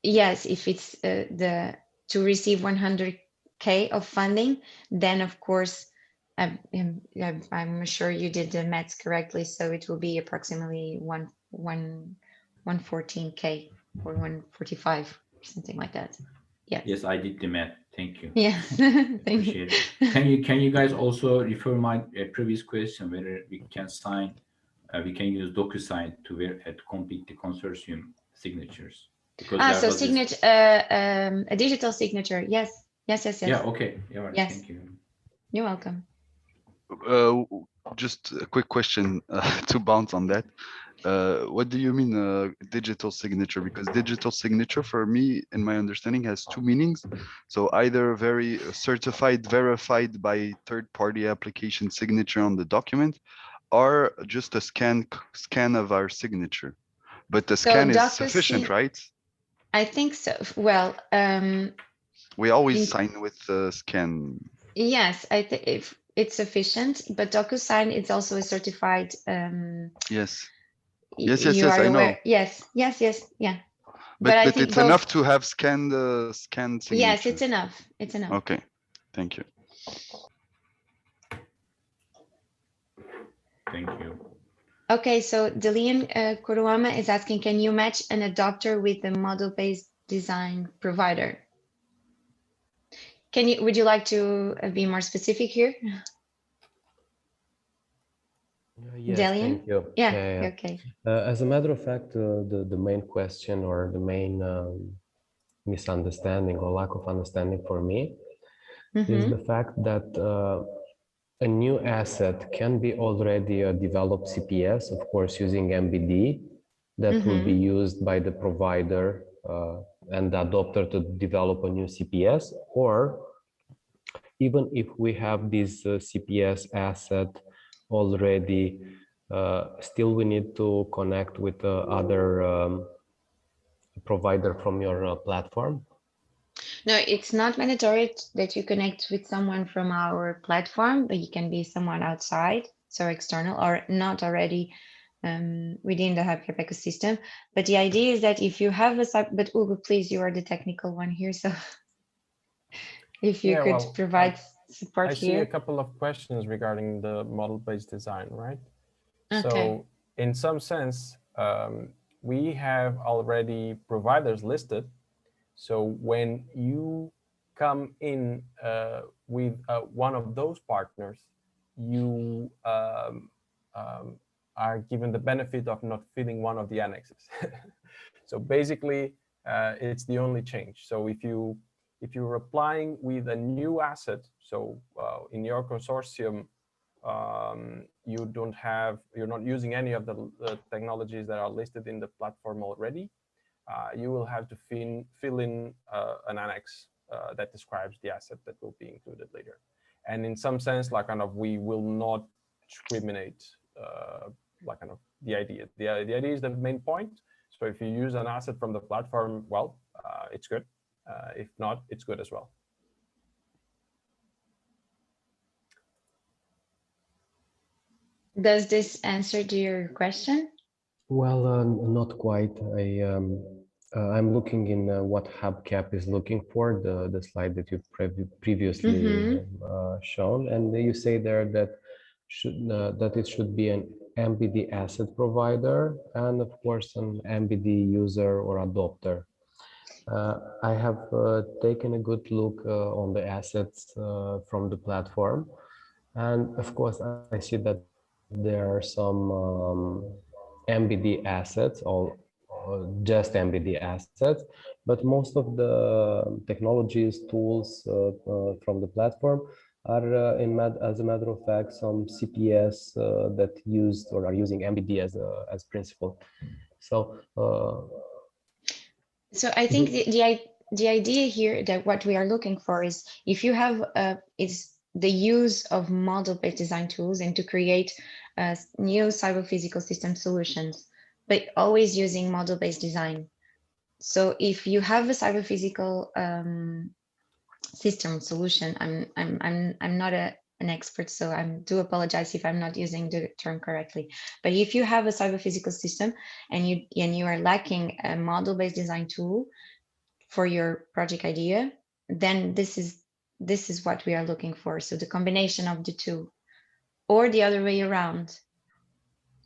yes, if it's to receive 100K of funding, then of course, I'm sure you did the maths correctly, so it will be approximately 114K or 145, something like that. Yeah. Yes, I did the math. Thank you. Yeah. Appreciate it. Can you guys also refer my previous question whether we can sign, we can use DocuSign to complete the consortium signatures? Because so signature, a digital signature. Yes. Yeah. Okay. Yeah. Right. Yes. Thank you. You're welcome. Just a quick question to bounce on that. What do you mean digital signature? Because digital signature for me, in my understanding, has two meanings. So either very certified, verified by third-party application signature on the document, or just a scan of our signature. But the So scan is sufficient, DocuSign, right? I think so. Well, We always in- sign with the scan. yes, I think if it's sufficient, but DocuSign is also a certified. Yes. Yes, Yes, you are I know. aware. Yes, yeah. But I think it's both. enough to have scanned signature. Yes, it's enough. It's enough. Okay, thank you. Thank you. Okay, so Delian Kuruama is asking, can you match an adopter with the model-based design provider? Would you like to be more specific here? Yes, Delian? thank you. Yeah. Okay. As a matter of fact, the main question or the main misunderstanding or lack of understanding for me is the fact that a new asset can be already a developed CPS, of course, using MBD that will be used by the provider and the adopter to develop a new CPS, or even if we have this CPS asset already, still we need to connect with the other provider from your platform? No, it's not mandatory that you connect with someone from our platform, but you can be someone outside, so external or not already within the HUBCAP ecosystem. But the idea is that if you have but Ugo, please, you are the technical one here, so if you could provide support I see here. a couple of questions regarding the model-based design, right? Okay. So in some sense, we have already providers listed. So when you come in with one of those partners, you are given the benefit of not filling one of the annexes. So basically, it's the only change. So if you're applying with a new asset, so in your consortium, you're not using any of the technologies that are listed in the platform already, you will have to fill in an annex that describes the asset that will be included later. And in some sense, like kind of, we will not discriminate like kind of the idea. The idea is the main point. So if you use an asset from the platform, well, it's good. If not, it's good as well. Does this answer to your question? Well, not quite. I'm looking in what HUBCAP is looking for, the slide that you've previously shown, and you say there that that it should be an MBD asset provider and of course an MBD user or adopter. I have taken a good look on the assets from the platform, and of course I see that there are some MBD assets, or just MBD assets, but most of the technologies, tools from the platform are, as a matter of fact, some CPS that used or are using MBD as principal. So I think the idea here that what we are looking for is if you have is the use of model-based design tools and to create new cyber-physical system solutions, but always using model-based design. So if you have a cyber-physical system solution, I'm not an expert, so I do apologize if I'm not using the term correctly. But if you have a cyber-physical system and you are lacking a model-based design tool for your project idea, then this is what we are looking for. So the combination of the two, or the other way around,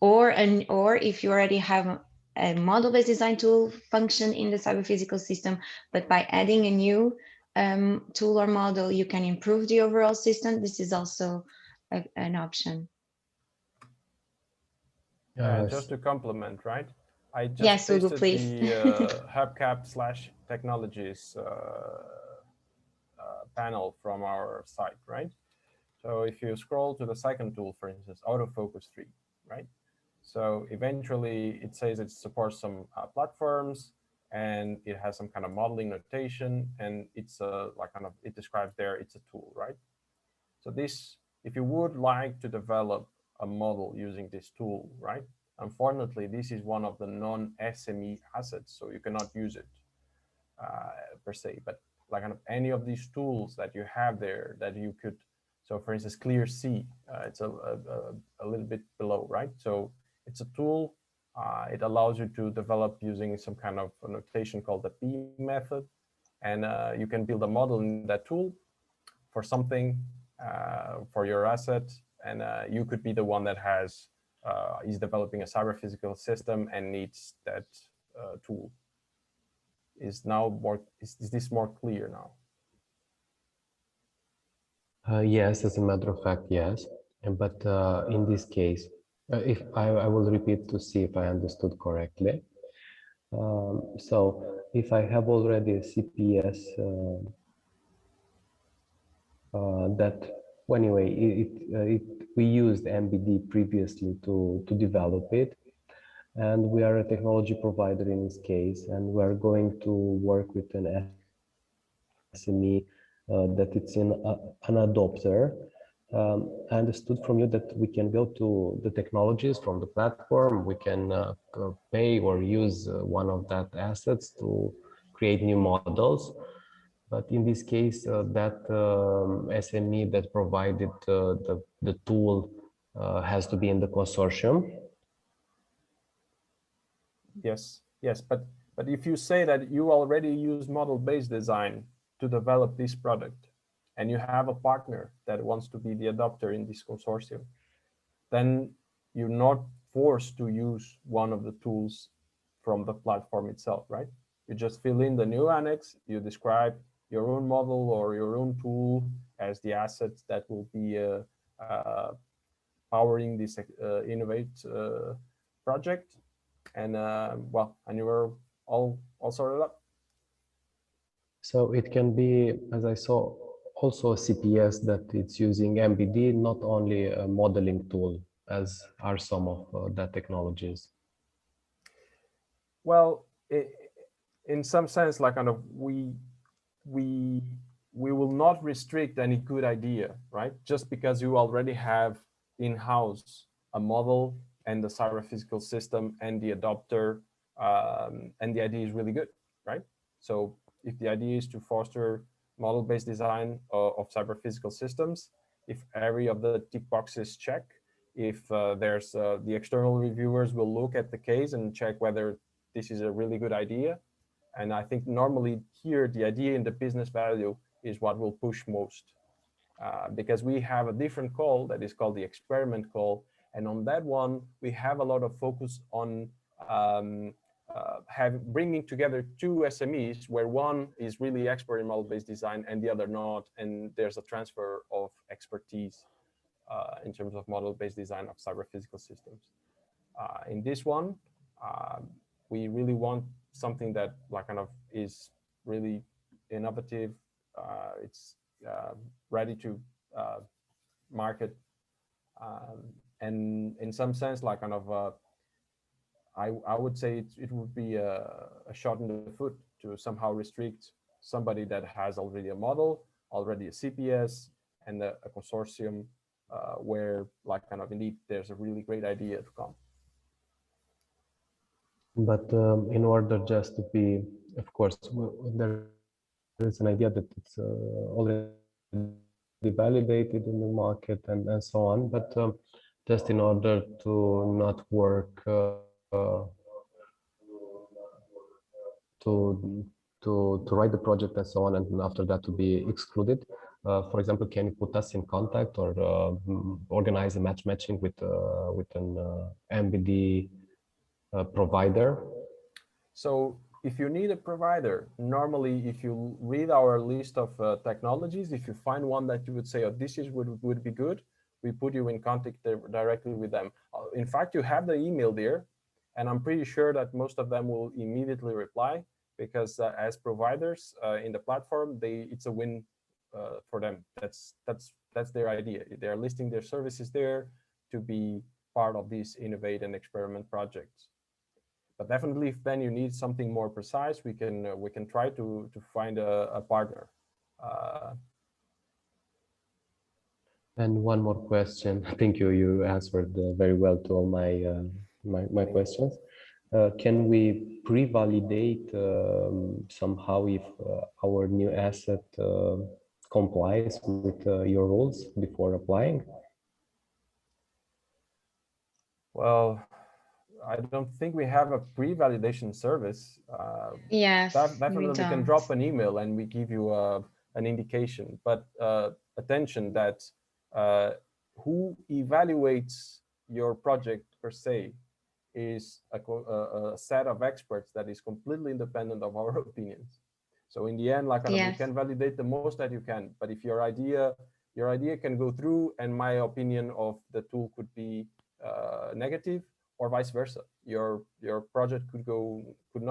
or if you already have a model-based design tool function in the cyber-physical system, but by adding a new tool or model, you can improve the overall system. This is also an option. Just to complement, right? I just yes, pasted Ugo, please. the HUBCAP/technologies panel from our site, right? So if you scroll to the second tool, for instance, autofocus 3, right? So eventually it says it supports some platforms, and it has some kind of modeling notation, and it's like kind of, it describes there it's a tool, right? So this, if you would like to develop a model using this tool, right? Unfortunately, this is one of the non-SME assets, so you cannot use it per se. But like kind of any of these tools that you have there that you could, so for instance, Clear C, it's a little bit below, right? So it's a tool. It allows you to develop using some kind of a notation called the P method, and you can build a model in that tool for something for your asset, and you could be the one that has is developing a cyber physical system and needs that tool. Is now more, is this more clear now? Yes, as a matter of fact, yes. But in this case, if I will repeat to see if I understood correctly. So if I have already a CPS that, well, anyway, we used MBD previously to develop it, and we are a technology provider in this case, and we are going to work with an SME that it's in an adopter. I understood from you that we can go to the technologies from the platform, we can pay or use one of that assets to create new models. But in this case, that SME that provided the tool has to be in the consortium. Yes, yes, but if you say that you already use model-based design to develop this product, and you have a partner that wants to be the adopter in this consortium, then you're not forced to use one of the tools from the platform itself, right? You just fill in the new annex, you describe your own model or your own tool as the assets that will be powering this INNOVATE project, and well, and you were all sorted up. So it can be, as I saw, also a CPS that it's using MBD, not only a modeling tool, as are some of the technologies. Well, in some sense, like kind of we will not restrict any good idea, right? Just because you already have in-house a model and the cyber physical system and the adopter, and the idea is really good, right? So if the idea is to foster model-based design of cyber physical systems, if every of the tick boxes check, if there's the external reviewers will look at the case and check whether this is a really good idea. And I think normally here, the idea and the business value is what will push most, because we have a different call that is called the experiment call. And on that one, we have a lot of focus on bringing together two SMEs where one is really expert in model-based design and the other not. And there's a transfer of expertise in terms of model-based design of cyber physical systems. In this one, we really want something that like kind of is really innovative. It's ready to market, and in some sense, like kind of, I would say it would be a shot in the foot to somehow restrict somebody that has already a model, already a CPS, and a consortium where like kind of indeed there's a really great idea to come. But in order just to be, of course, there is an idea that it's already validated in the market and so on. But just in order to not work to write the project and so on, and after that to be excluded. For example, can you put us in contact or organize a matching with an MBD provider? So if you need a provider, normally if you read our list of technologies, if you find one that you would say, oh, this is would be good, we put you in contact directly with them. In fact, you have the email there, and I'm pretty sure that most of them will immediately reply, because as providers in the platform, it's a win for them. That's that's their idea. They're listing their services there to be part of these innovate and experiment projects. But definitely, if then you need something more precise, we can try to find a partner. And one more question. Thank you. You answered very well to all my questions. Can we pre-validate somehow if our new asset complies with your rules before applying? Well, I don't think we have a pre-validation service. Yes, Definitely we can don't. drop an email and we give you an indication. But attention that who evaluates your project per se is a set of experts that is completely independent of our opinions. So in the end, like you Yes. can validate the most that you can, but if your idea can go through and my opinion of the tool could be negative, or vice versa, your project could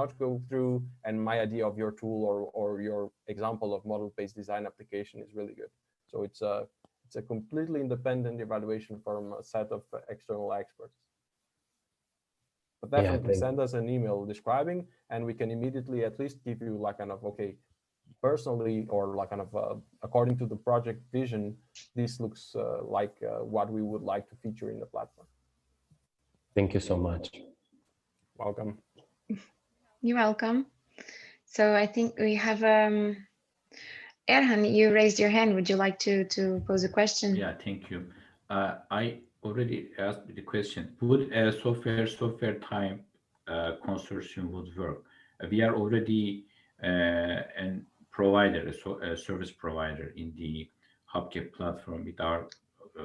not go through and my idea of your tool or your example of model-based design application is really good. So it's a completely independent evaluation from a set of external experts. But definitely send us an email describing, and we can immediately at least give you like kind of, okay, personally, or like kind of according to the project vision, this looks like what we would like to feature in the platform. Thank you so much. Welcome. You're welcome. So I think we have Erhan, you raised your hand. Would you like to pose a question? Yeah, thank you. I already asked the question. Would a software time consortium would work? We are already a provider, a service provider in the HUBCAP platform with our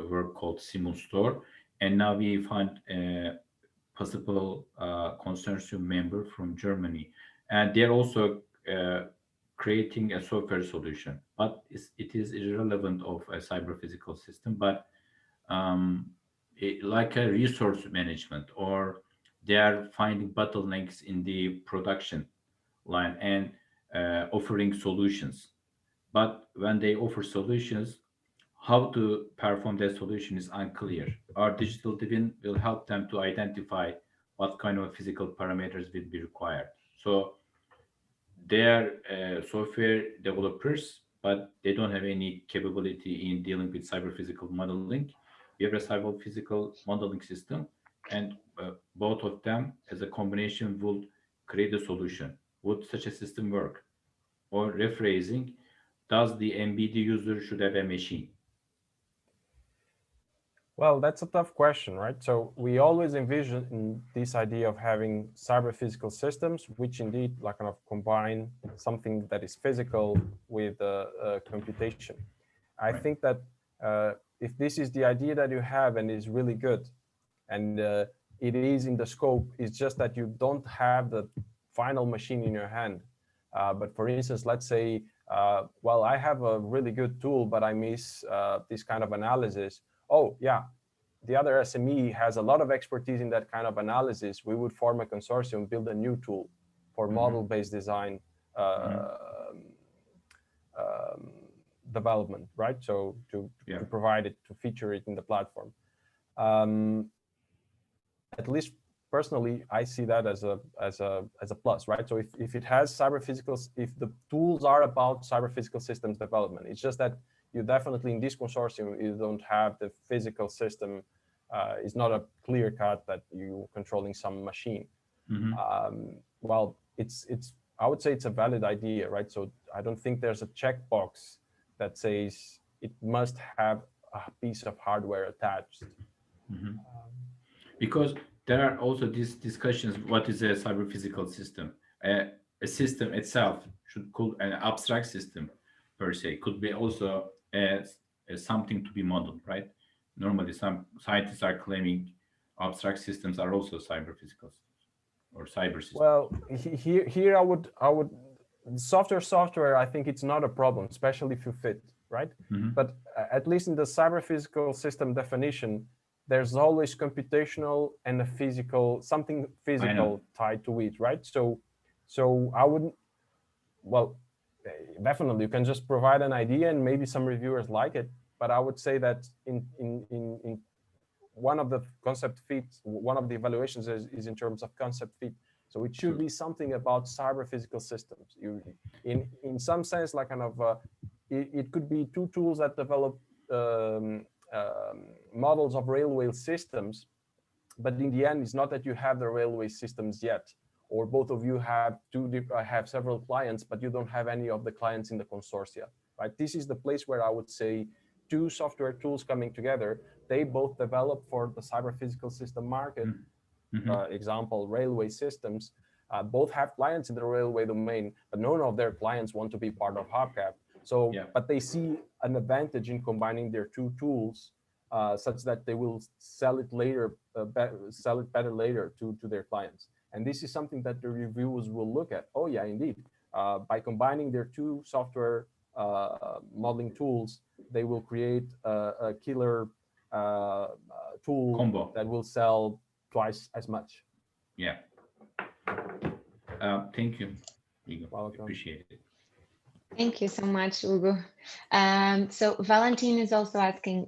work called Simul Store, and now we find a possible consortium member from Germany, and they're also creating a software solution, but it is irrelevant of a cyber physical system, but like a resource management, or they are finding bottlenecks in the production line and offering solutions. But when they offer solutions, how to perform that solution is unclear. Our digital twin will help them to identify what kind of physical parameters will be required. So they are software developers, but they don't have any capability in dealing with cyber physical modeling. We have a cyber physical modeling system, and both of them as a combination will create a solution. Would such a system work? Or rephrasing, does the MBD user should have a machine? Well, that's a tough question, right? So we always envision this idea of having cyber physical systems, which indeed like kind of combine something that is physical with computation. I think that if this is the idea that you have and is really good, and it is in the scope, it's just that you don't have the final machine in your hand. But for instance, let's say, well, I have a really good tool, but I miss this kind of analysis. Oh yeah, the other SME has a lot of expertise in that kind of analysis. We would form a consortium, build a new tool for model-based design development, right? So to provide it, to feature it in the platform. At least personally, I see that as a plus, right? So if it has cyber physical, if the tools are about cyber physical systems development, it's just that you definitely in this consortium, you don't have the physical system. It's not a clear cut that you're controlling some machine. Well, I would say it's a valid idea, right? So I don't think there's a checkbox that says it must have a piece of hardware attached. Because there are also these discussions, what is a cyber physical system? A system itself could an abstract system per se, could be also something to be modeled, right? Normally, some scientists are claiming abstract systems are also cyber physical systems or cyber systems. Well, here I would software, I think it's not a problem, especially if you fit, right? But at least in the cyber physical system definition, there's always computational and a physical, something physical tied to it, right? So I wouldn't, well, definitely you can just provide an idea and maybe some reviewers like it, but I would say that in one of the concept fits, one of the evaluations is in terms of concept fit. So it should be something about cyber physical systems. In some sense, like kind of, it could be two tools that develop models of railway systems, but in the end, it's not that you have the railway systems yet, or both of you have several clients, but you don't have any of the clients in the consortia, right? This is the place where I would say two software tools coming together, they both develop for the cyber physical system market. Example, railway systems, both have clients in the railway domain, but none of their clients want to be part of HUBCAP. So, but they see an advantage in combining their two tools such that they will sell it later, sell it better later to their clients. And this is something that the reviewers will look at. Oh yeah, indeed. By combining their two software modeling tools, they will create a killer tool combo that will sell twice as much. Yeah. Thank you, Igor. Welcome. Appreciate it. Thank you so much, Hugo. So Valentin is also asking,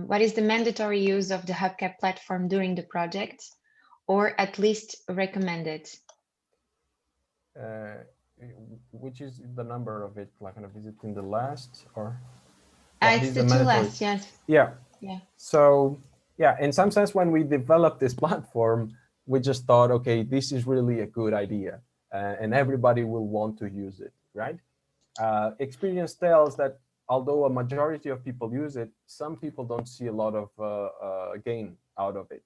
what is the mandatory use of the HUBCAP platform during the project, or at least recommended? Which is the number of it? Like, kind of, is it in the last or? It's the two last, yes. Yeah. Yeah. So yeah, in some sense, when we developed this platform, we just thought, okay, this is really a good idea, and everybody will want to use it, right? Experience tells that although a majority of people use it, some people don't see a lot of gain out of it.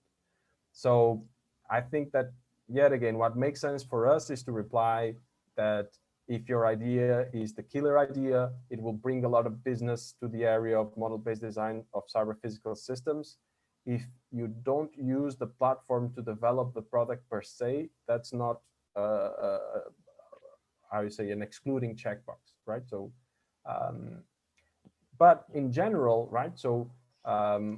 So I think that, yet again, what makes sense for us is to reply that if your idea is the killer idea, it will bring a lot of business to the area of model-based design of cyber physical systems. If you don't use the platform to develop the product per se, that's not how you say, an excluding checkbox, right? So, but in general, right? So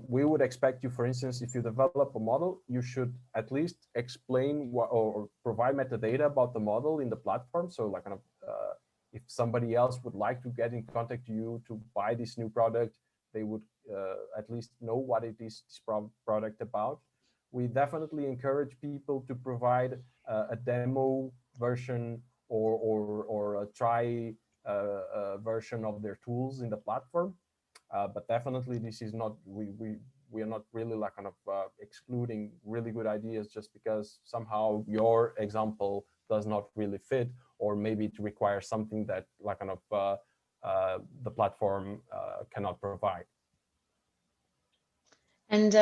we would expect you, for instance, if you develop a model, you should at least explain what, or provide metadata about the model in the platform. So like kind of, if somebody else would like to get in contact to you to buy this new product, they would at least know what it is this product about. We definitely encourage people to provide a demo version or a try version of their tools in the platform. But definitely this is not, we are not really like kind of excluding really good ideas just because somehow your example does not really fit, or maybe it requires something that like kind of the platform cannot provide. And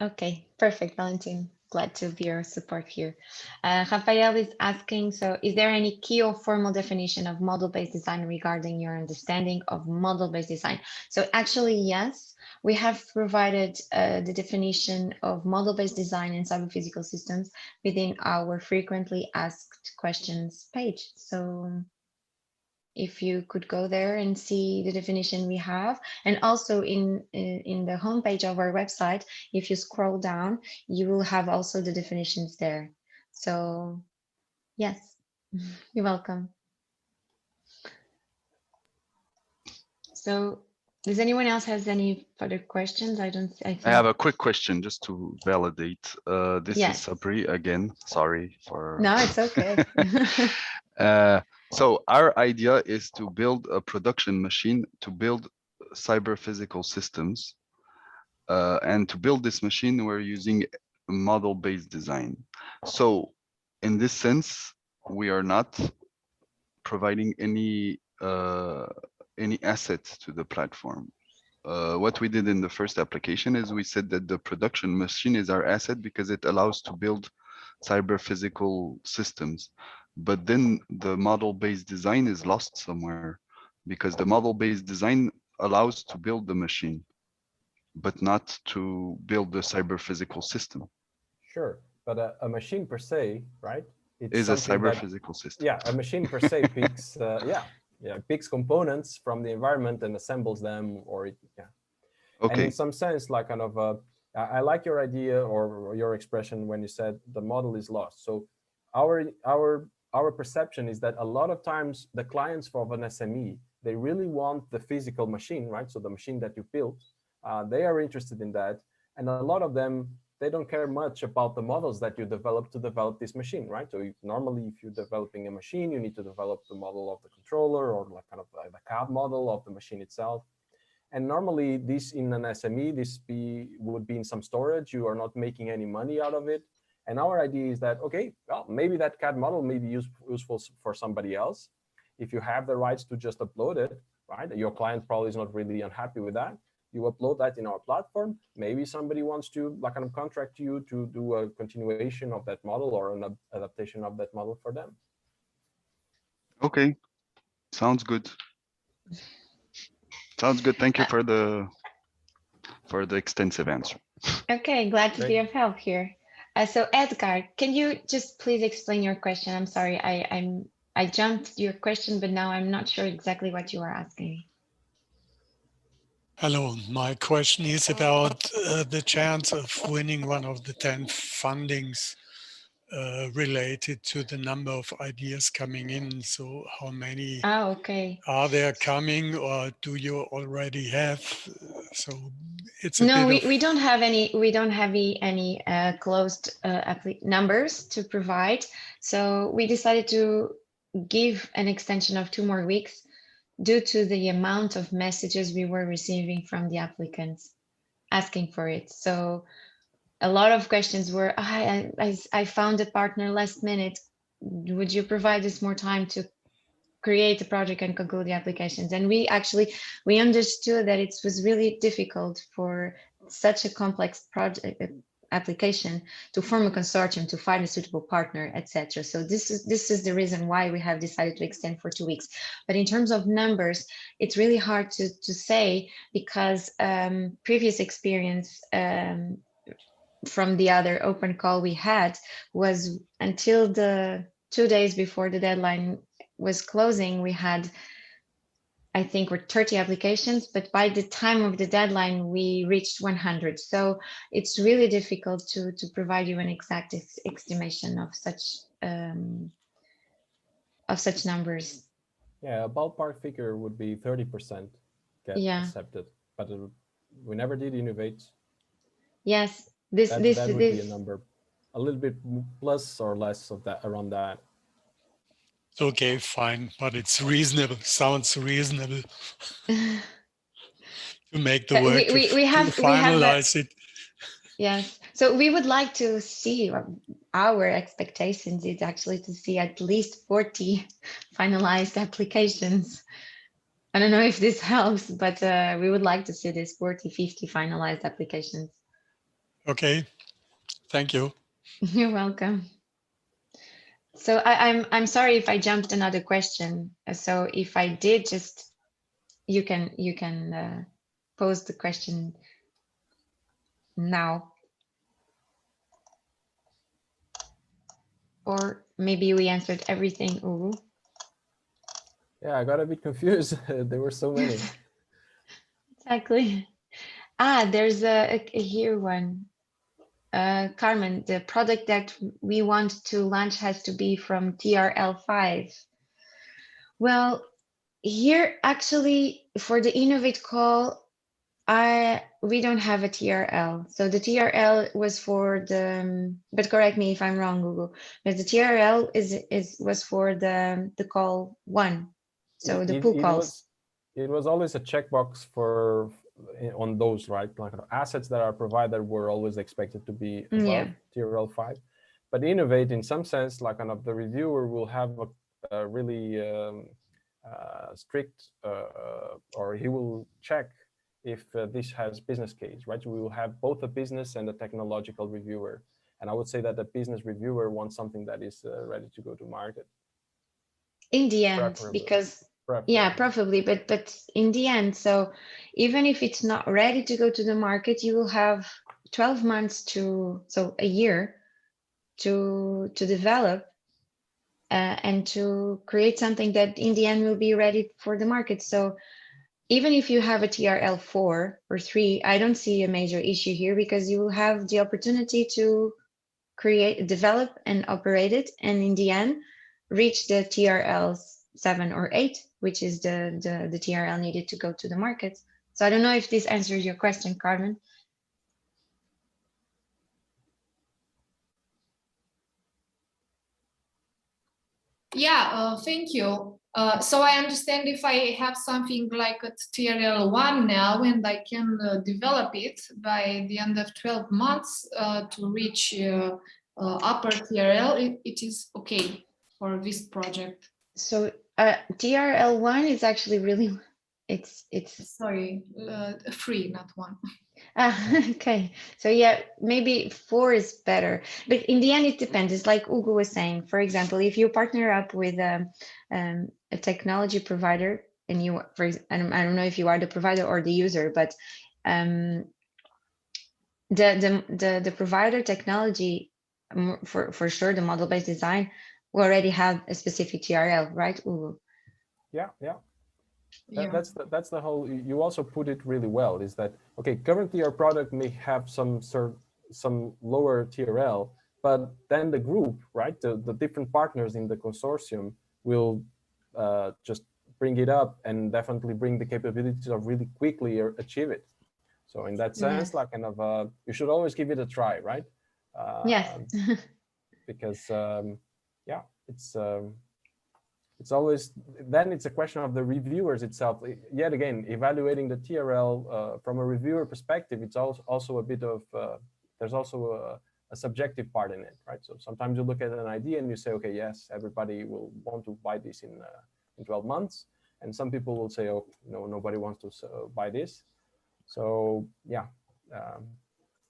okay, perfect, Valentin. Glad to be your support here. Rafael is asking, so is there any key or formal definition of model-based design regarding your understanding of model-based design? So actually, yes, we have provided the definition of model-based design in cyber physical systems within our frequently asked questions page. So if you could go there and see the definition we have, and also in the homepage of our website, if you scroll down, you will have also the definitions there. So yes, you're welcome. So does anyone else has any further questions? I have a quick question just to validate. This yes. is Sabri again. Sorry for. No, it's okay. So our idea is to build a production machine to build cyber physical systems. And to build this machine, we're using model-based design. So in this sense, we are not providing any assets to the platform. What we did in the first application is we said that the production machine is our asset because it allows to build cyber physical systems. But then the model-based design is lost somewhere because the model-based design allows to build the machine, but not to build the cyber physical system. Sure, but a machine per se, right? It's is a cyber physical system. Yeah, a machine per se picks, picks components from the environment and assembles them, or Okay. And in some sense, like kind of, I like your idea or your expression when you said the model is lost. So our perception is that a lot of times the clients of an SME, they really want the physical machine, right? So the machine that you built, they are interested in that. And a lot of them, they don't care much about the models that you develop to develop this machine, right? So normally, if you're developing a machine, you need to develop the model of the controller, or like kind of the CAD model of the machine itself. And normally this in an SME, would be in some storage. You are not making any money out of it. And our idea is that, okay, well, maybe that CAD model may be useful for somebody else. If you have the rights to just upload it, right? Your client probably is not really unhappy with that. You upload that in our platform. Maybe somebody wants to like kind of contract you to do a continuation of that model or an adaptation of that model for them. Okay, sounds good. Sounds good. Thank you for the extensive answer. Okay, glad to be of help here. So Edgar, can you just please explain your question? I'm sorry, I jumped your question, but now I'm not sure exactly what you are asking. Hello, my question is about the chance of winning one of the 10 fundings related to the number of ideas coming in. So how many are there coming, or do you already have? So it's a no, bit we don't have any closed numbers to provide. So we decided to give an extension of 2 more weeks due to the amount of messages we were receiving from the applicants asking for it. So a lot of questions were, I found a partner last minute. Would you provide us more time to create a project and conclude the applications? And we understood that it was really difficult for such a complex project application to form a consortium, to find a suitable partner, etc. So this is the reason why we have decided to extend for 2 weeks. But in terms of numbers, it's really hard to say, because previous experience from the other open call we had was until the 2 days before the deadline was closing, we had, I think, 30 applications, but by the time of the deadline, we reached 100. So it's really difficult to provide you an exact estimation of such numbers. Yeah, a ballpark figure would be 30% get accepted, but we never did INNOVATE. Yes, that would be a number, a little bit plus or less of that, around that. okay, fine, but it's reasonable. Sounds reasonable to make the work to finalize it. Yes, so we would like to see, our expectations is actually to see at least 40 finalized applications. I don't know if this helps, but we would like to see this 40, 50 finalized applications. Okay, thank you. You're welcome. So I'm sorry if I jumped another question. So if I did, just you can pose the question now, or maybe we answered everything. Ooh. Yeah, I got a bit confused. There were so many. Exactly. There's a here one. Carmen, the product that we want to launch has to be from TRL5. Well, here actually for the INNOVATE call, we don't have a TRL. So the TRL was for the, but correct me if I'm wrong, Google, but the TRL was for the call 1. So the pool calls. It was always a checkbox for on those, right? Like assets that are provided were always expected to be above TRL5. But INNOVATE, in some sense, like kind of the reviewer will have a really strict, or he will check if this has business case, right? We will have both a business and a technological reviewer. And I would say that the business reviewer wants something that is ready to go to market. In the end, because probably, but in the end, so even if it's not ready to go to the market, you will have 12 months so a year to develop and to create something that in the end will be ready for the market. So even if you have a TRL 4 or 3, I don't see a major issue here, because you will have the opportunity to create, develop and operate it, and in the end reach the TRLs 7 or 8, which is the TRL needed to go to the market. So I don't know if this answers your question, Carmen. Yeah, thank you. So I understand if I have something like a TRL 1 now and I can develop it by the end of 12 months to reach upper TRL, it is okay for this project. So TRL 1 is actually really, it's sorry, 3, not 1. Okay, so yeah, maybe 4 is better, but in the end it depends. It's like Ugo was saying. For example, if you partner up with a technology provider, and you, I don't know if you are the provider or the user, but the provider technology, for sure, the model-based design will already have a specific TRL, right, Ugo? Yeah. That's the whole. You also put it really well. Is that okay? Currently, our product may have some lower TRL, but then the group, right, the different partners in the consortium will just bring it up and definitely bring the capabilities of really quickly achieve it. So in that sense, Yes. like kind of, you should always give it a try, right? Yes. Because yeah, it's always, then it's a question of the reviewers itself. Yet again, evaluating the TRL from a reviewer perspective, it's also a bit of, there's also a subjective part in it, right? So sometimes you look at an idea and you say, okay, yes, everybody will want to buy this in 12 months. And some people will say, oh, no, nobody wants to buy this. So yeah,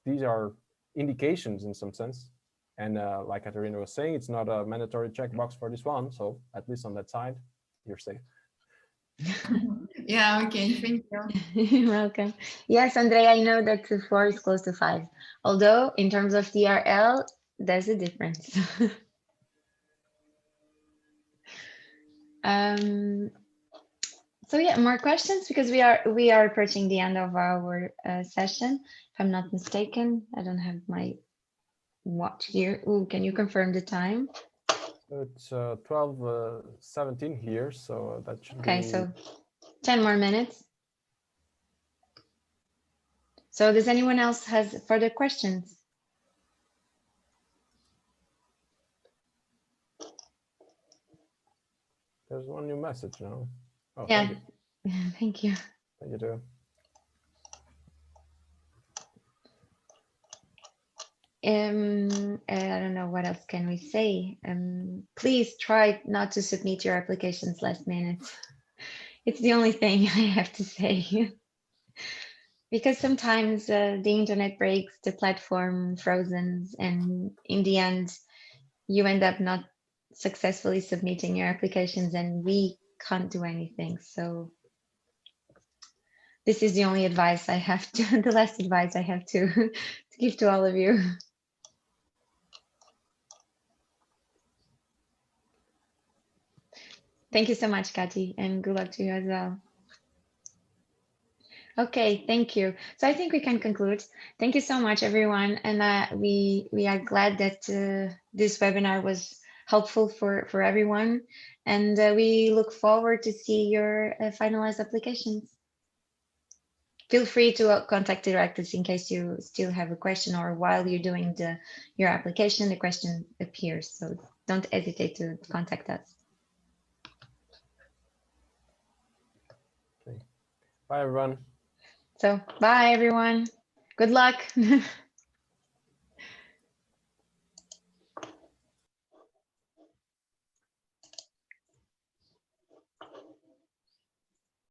these are indications in some sense. And like Katerina was saying, it's not a mandatory checkbox for this one. So at least on that side, you're safe. Yeah, okay, thank you. You're welcome. Yes, Andrea, I know that 4 is close to 5. Although in terms of TRL, there's a difference. So yeah, more questions, because we are approaching the end of our session. If I'm not mistaken, I don't have my watch here. Ooh, can you confirm the time? It's 12:17 here, so that should okay, be... so 10 more minutes. So does anyone else has further questions? There's one new message now. Oh, yeah. thank you. Thank you. Thank you too. I don't know what else can we say. Please try not to submit your applications last minute. It's the only thing I have to say. Because sometimes the internet breaks, the platform frozen, and in the end, you end up not successfully submitting your applications and we can't do anything. So this is the only advice I have to, the last advice I have to give to all of you. Thank you so much, Kati, and good luck to you as well. Okay, thank you. So I think we can conclude. Thank you so much, everyone. And we are glad that this webinar was helpful for everyone. And we look forward to see your finalized applications. Feel free to contact directors in case you still have a question, or while you're doing your application, the question appears. So don't hesitate to contact us. Okay. Bye, everyone. So bye, everyone. Good luck.